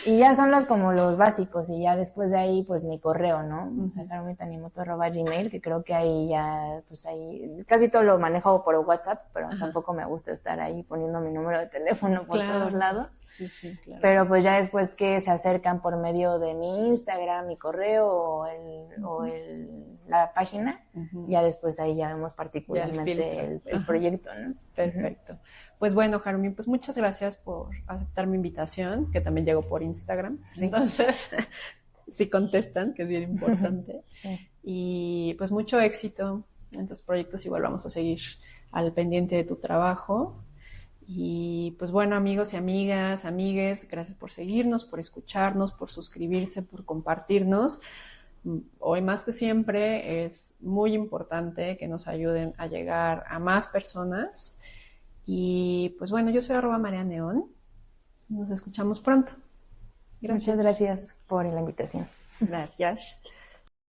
Y ya son como los básicos, y ya después de ahí, pues mi correo, ¿no? O sea, harumitanimoto@gmail, que creo que ahí ya, pues ahí, casi todo lo manejo por WhatsApp, pero tampoco me gusta estar ahí poniendo mi número de teléfono por todos lados. Sí, claro. Pero pues ya después que se acercan por medio de mi Instagram, mi correo o la página, ya después ahí ya vemos particularmente el proyecto, ¿no? Perfecto. Pues bueno, Harumi, pues muchas gracias por aceptar mi invitación, que también llegó por Instagram. Sí. Entonces, sí contestan, que es bien importante. Sí. Y pues mucho éxito en tus proyectos, igual vamos a seguir al pendiente de tu trabajo. Y pues bueno, amigos y amigas, amigues, gracias por seguirnos, por escucharnos, por suscribirse, por compartirnos. Hoy más que siempre es muy importante que nos ayuden a llegar a más personas. Y pues bueno, yo soy @marianeon. Nos escuchamos pronto. Gracias. Muchas gracias por la invitación. Gracias.